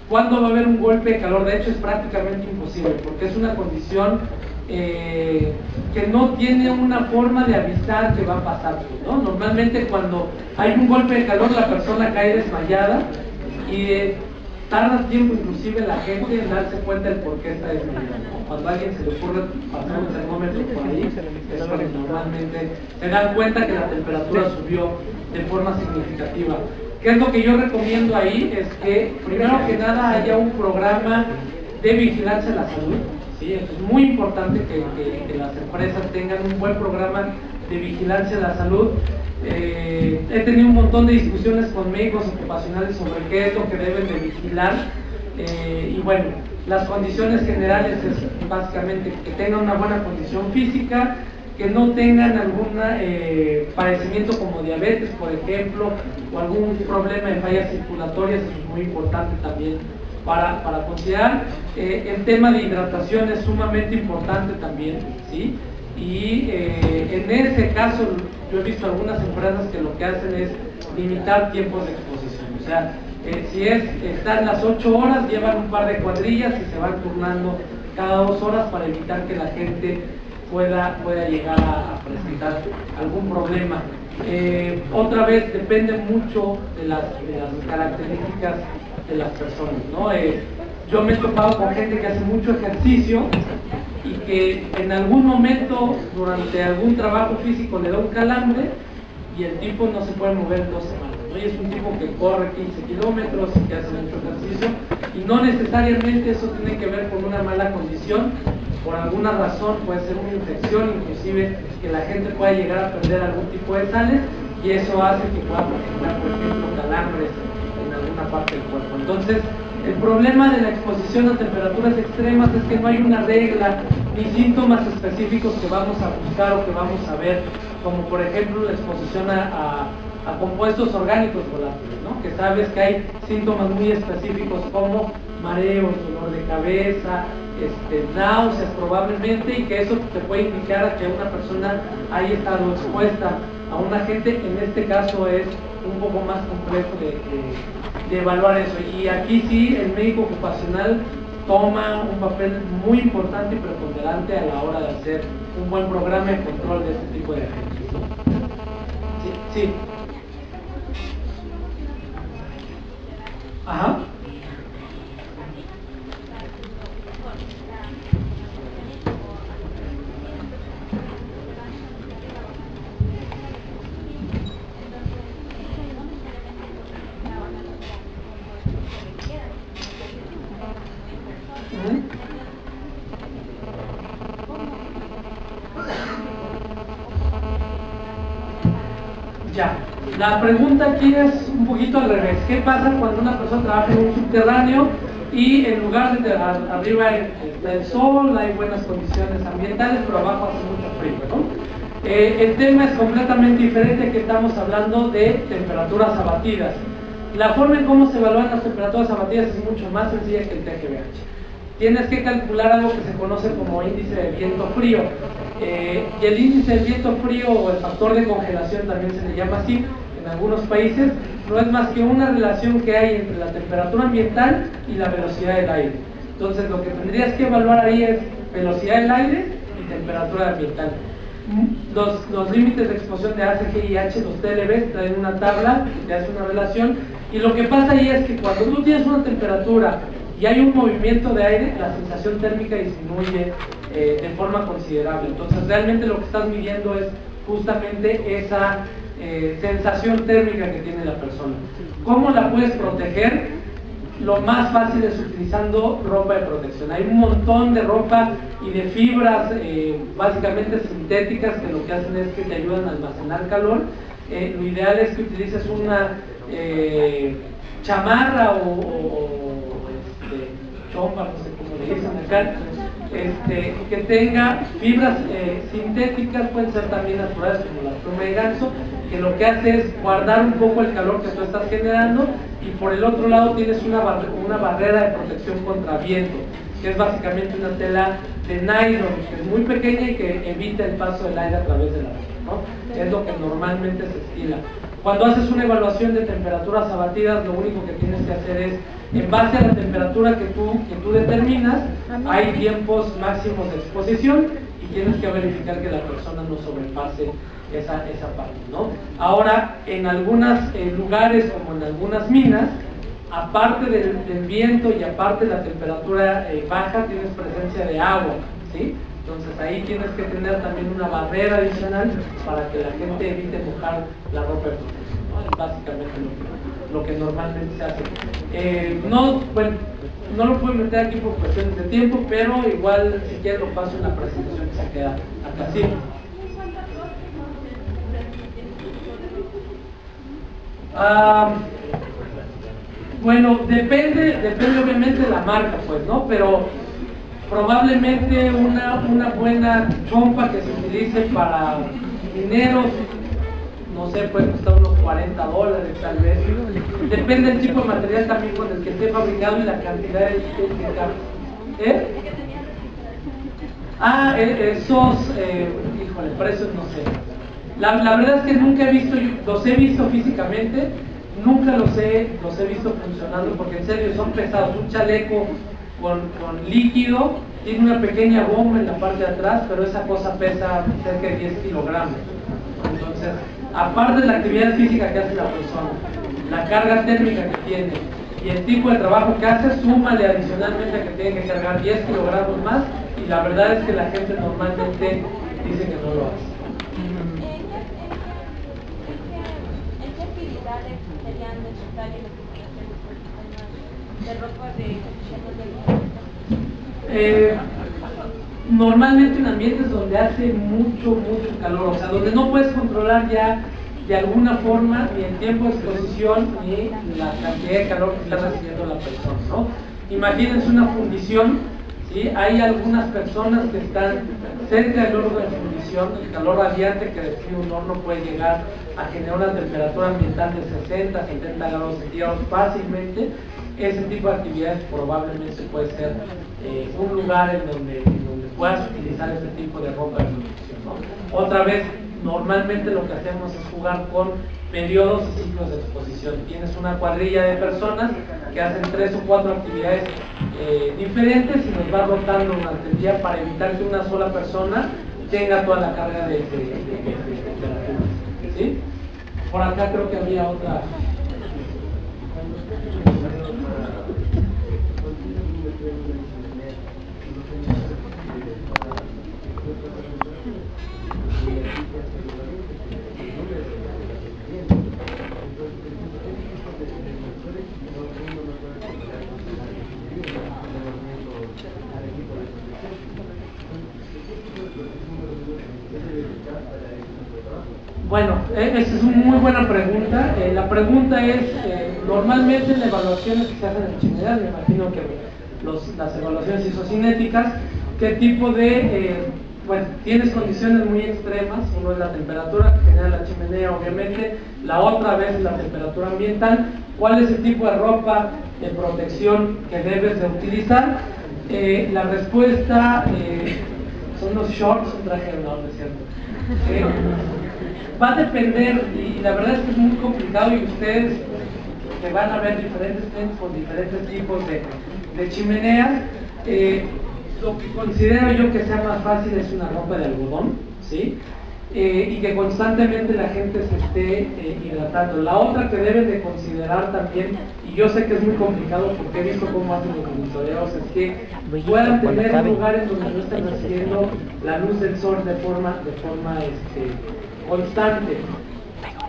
cuándo va a haber un golpe de calor. De hecho, es prácticamente imposible, porque es una condición que no tiene una forma de avisar que va a pasar, ¿no? Normalmente cuando hay un golpe de calor, la persona cae desmayada y tarda tiempo inclusive la gente en darse cuenta del por qué está desmayada, ¿no? Cuando a alguien se le ocurre pasar un termómetro por ahí, es cuando normalmente se dan cuenta que la temperatura subió de forma significativa. ¿Qué es lo que yo recomiendo ahí? Es que primero que nada haya un programa de vigilancia de la salud. ¿Sí? Es muy importante que las empresas tengan un buen programa de vigilancia de la salud. He tenido un montón de discusiones con médicos ocupacionales sobre qué es lo que deben de vigilar. Y bueno, las condiciones generales es básicamente que tengan una buena condición física, que no tengan algún padecimiento como diabetes, por ejemplo, o algún problema de fallas circulatorias. Eso es muy importante también para considerar. El tema de hidratación es sumamente importante también, ¿sí? Y en ese caso yo he visto algunas empresas que lo que hacen es limitar tiempos de exposición. O sea, si están las 8 horas, llevan un par de cuadrillas y se van turnando cada 2 horas para evitar que la gente pueda llegar a presentar algún problema. Otra vez depende mucho de las características de las personas, ¿no? Yo me he topado con gente que hace mucho ejercicio y que en algún momento durante algún trabajo físico le da un calambre y el tipo no se puede mover en 2 semanas, ¿no? Y es un tipo que corre 15 kilómetros y que hace mucho ejercicio, y no necesariamente eso tiene que ver con una mala condición. Por alguna razón puede ser una infección, inclusive que la gente pueda llegar a perder algún tipo de sales, y eso hace que pueda presentar, por ejemplo, calambres en alguna parte del cuerpo. Entonces, el problema de la exposición a temperaturas extremas es que no hay una regla ni síntomas específicos que vamos a buscar o que vamos a ver, como por ejemplo la exposición a compuestos orgánicos volátiles, ¿no? Que sabes que hay síntomas muy específicos como mareos, dolor de cabeza, náuseas probablemente, y que eso te puede indicar a que una persona haya estado expuesta a un agente. En este caso es un poco más complejo de evaluar eso, y aquí sí el médico ocupacional toma un papel muy importante y preponderante a la hora de hacer un buen programa de control de este tipo de agentes, ¿no? Sí, sí. Ajá. Ya, la pregunta aquí es un poquito al revés. ¿Qué pasa cuando una persona trabaja en un subterráneo y en lugar de arriba está el sol, hay buenas condiciones ambientales, pero abajo hace mucho frío, ¿no? El tema es completamente diferente, que estamos hablando de temperaturas abatidas. La forma en cómo se evalúan las temperaturas abatidas es mucho más sencilla que el TGVH. Tienes que calcular algo que se conoce como índice de viento frío. Y el índice de viento frío, o el factor de congelación también se le llama así en algunos países, no es más que una relación que hay entre la temperatura ambiental y la velocidad del aire. Entonces lo que tendrías que evaluar ahí es velocidad del aire y temperatura ambiental. Los límites de exposición de ACG y H, los TLBs, traen una tabla que te hace una relación, y lo que pasa ahí es que cuando tú tienes una temperatura y hay un movimiento de aire, la sensación térmica disminuye de forma considerable. Entonces realmente lo que estás midiendo es justamente esa sensación térmica que tiene la persona. ¿Cómo la puedes proteger? Lo más fácil es utilizando ropa de protección. Hay un montón de ropa y de fibras básicamente sintéticas, que lo que hacen es que te ayudan a almacenar calor. Lo ideal es que utilices una chamarra o chompa, no sé cómo le dicen acá, que tenga fibras sintéticas, pueden ser también naturales como la pluma de ganso, que lo que hace es guardar un poco el calor que tú estás generando y por el otro lado tienes una barrera de protección contra viento, que es básicamente una tela de nylon, que es muy pequeña y que evita el paso del aire a través de la ropa, ¿no? Es lo que normalmente se estila. Cuando haces una evaluación de temperaturas abatidas, lo único que tienes que hacer es, en base a la temperatura que tú determinas, hay tiempos máximos de exposición y tienes que verificar que la persona no sobrepase esa parte, ¿no? Ahora, en algunos lugares, como en algunas minas, aparte del viento y aparte de la temperatura baja, tienes presencia de agua, ¿sí? Entonces ahí tienes que tener también una barrera adicional para que la gente evite mojar la ropa de protección, ¿no? Es básicamente lo que normalmente se hace. No lo puedo meter aquí por cuestiones de tiempo, pero igual si quieres lo paso en la presentación que se queda acá, ¿sí? Bueno, depende obviamente de la marca, pues, ¿no? Pero probablemente una buena chompa que se utilice para mineros, no sé, puede costar unos $40 tal vez. Depende del tipo de material también con el que esté fabricado y la cantidad de híjole, precios no sé. La verdad es que nunca he visto, los he visto físicamente, nunca los he visto funcionando, porque en serio son pesados. Un chaleco con líquido tiene una pequeña bomba en la parte de atrás, pero esa cosa pesa cerca de 10 kilogramos. Entonces, aparte de la actividad física que hace la persona, la carga térmica que tiene y el tipo de trabajo que hace, súmale adicionalmente a que tiene que cargar 10 kilogramos más, y la verdad es que la gente normalmente dice que no lo hace. Normalmente en ambientes donde hace mucho calor, o sea, donde no puedes controlar ya de alguna forma ni el tiempo de exposición ni la cantidad de calor que está recibiendo la persona, ¿no? Imagínense una fundición, ¿sí? Hay algunas personas que están cerca del horno de fundición, el calor radiante que describe un horno puede llegar a generar una temperatura ambiental de 60, 70 grados centígrados fácilmente. Ese tipo de actividades probablemente puede ser un lugar en donde puedas utilizar este tipo de ropa de protección, ¿no? Otra vez, normalmente lo que hacemos es jugar con periodos y ciclos de exposición. Tienes una cuadrilla de personas que hacen 3 o 4 actividades diferentes y nos va rotando durante el día para evitar que una sola persona tenga toda la carga de temperaturas, ¿sí? Por acá creo que había otra. Bueno, esa es una muy buena pregunta. La pregunta es, normalmente en las evaluaciones que se hacen en chimeneas, me imagino que las evaluaciones isocinéticas, ¿qué tipo de, bueno, tienes condiciones muy extremas? Uno es la temperatura que genera la chimenea, obviamente, la otra vez es la temperatura ambiental. ¿Cuál es el tipo de ropa de protección que debes de utilizar? La respuesta son los shorts, un traje de no es cierto. Va a depender, y la verdad es que es muy complicado, y ustedes que van a ver diferentes clientes con diferentes tipos de chimeneas, lo que considero yo que sea más fácil es una ropa de algodón, ¿sí? Y que constantemente la gente se esté hidratando. La otra que deben de considerar también, y yo sé que es muy complicado porque he visto cómo hacen los monitoreos, es que puedan tener un lugar en donde no estén recibiendo la luz del sol de forma constante.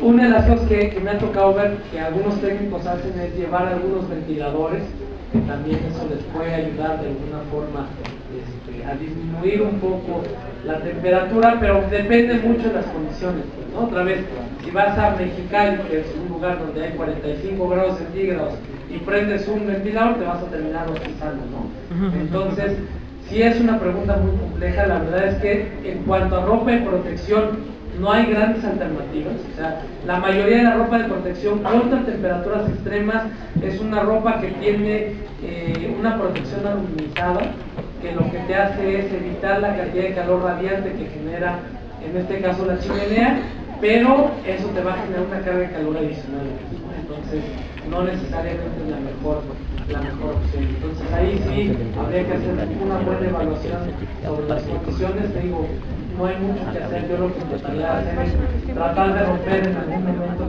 Una de las cosas que me ha tocado ver que algunos técnicos hacen es llevar algunos ventiladores, que también eso les puede ayudar de alguna forma a disminuir un poco la temperatura, pero depende mucho de las condiciones, ¿no? Otra vez, si vas a Mexicali, que es un lugar donde hay 45 grados centígrados, y prendes un ventilador, te vas a terminar rostizando, ¿no? Entonces, sí es una pregunta muy compleja. La verdad es que en cuanto a ropa de protección no hay grandes alternativas. O sea, la mayoría de la ropa de protección contra temperaturas extremas es una ropa que tiene una protección aluminizada, que lo que te hace es evitar la cantidad de calor radiante que genera, en este caso, la chimenea, pero eso te va a generar una carga de calor adicional. Entonces, no necesariamente es la mejor opción. Entonces, ahí sí habría que hacer una buena evaluación sobre las condiciones. Te digo, no hay mucho que hacer. Yo lo que trataría de hacer es tratar de romper en algún momento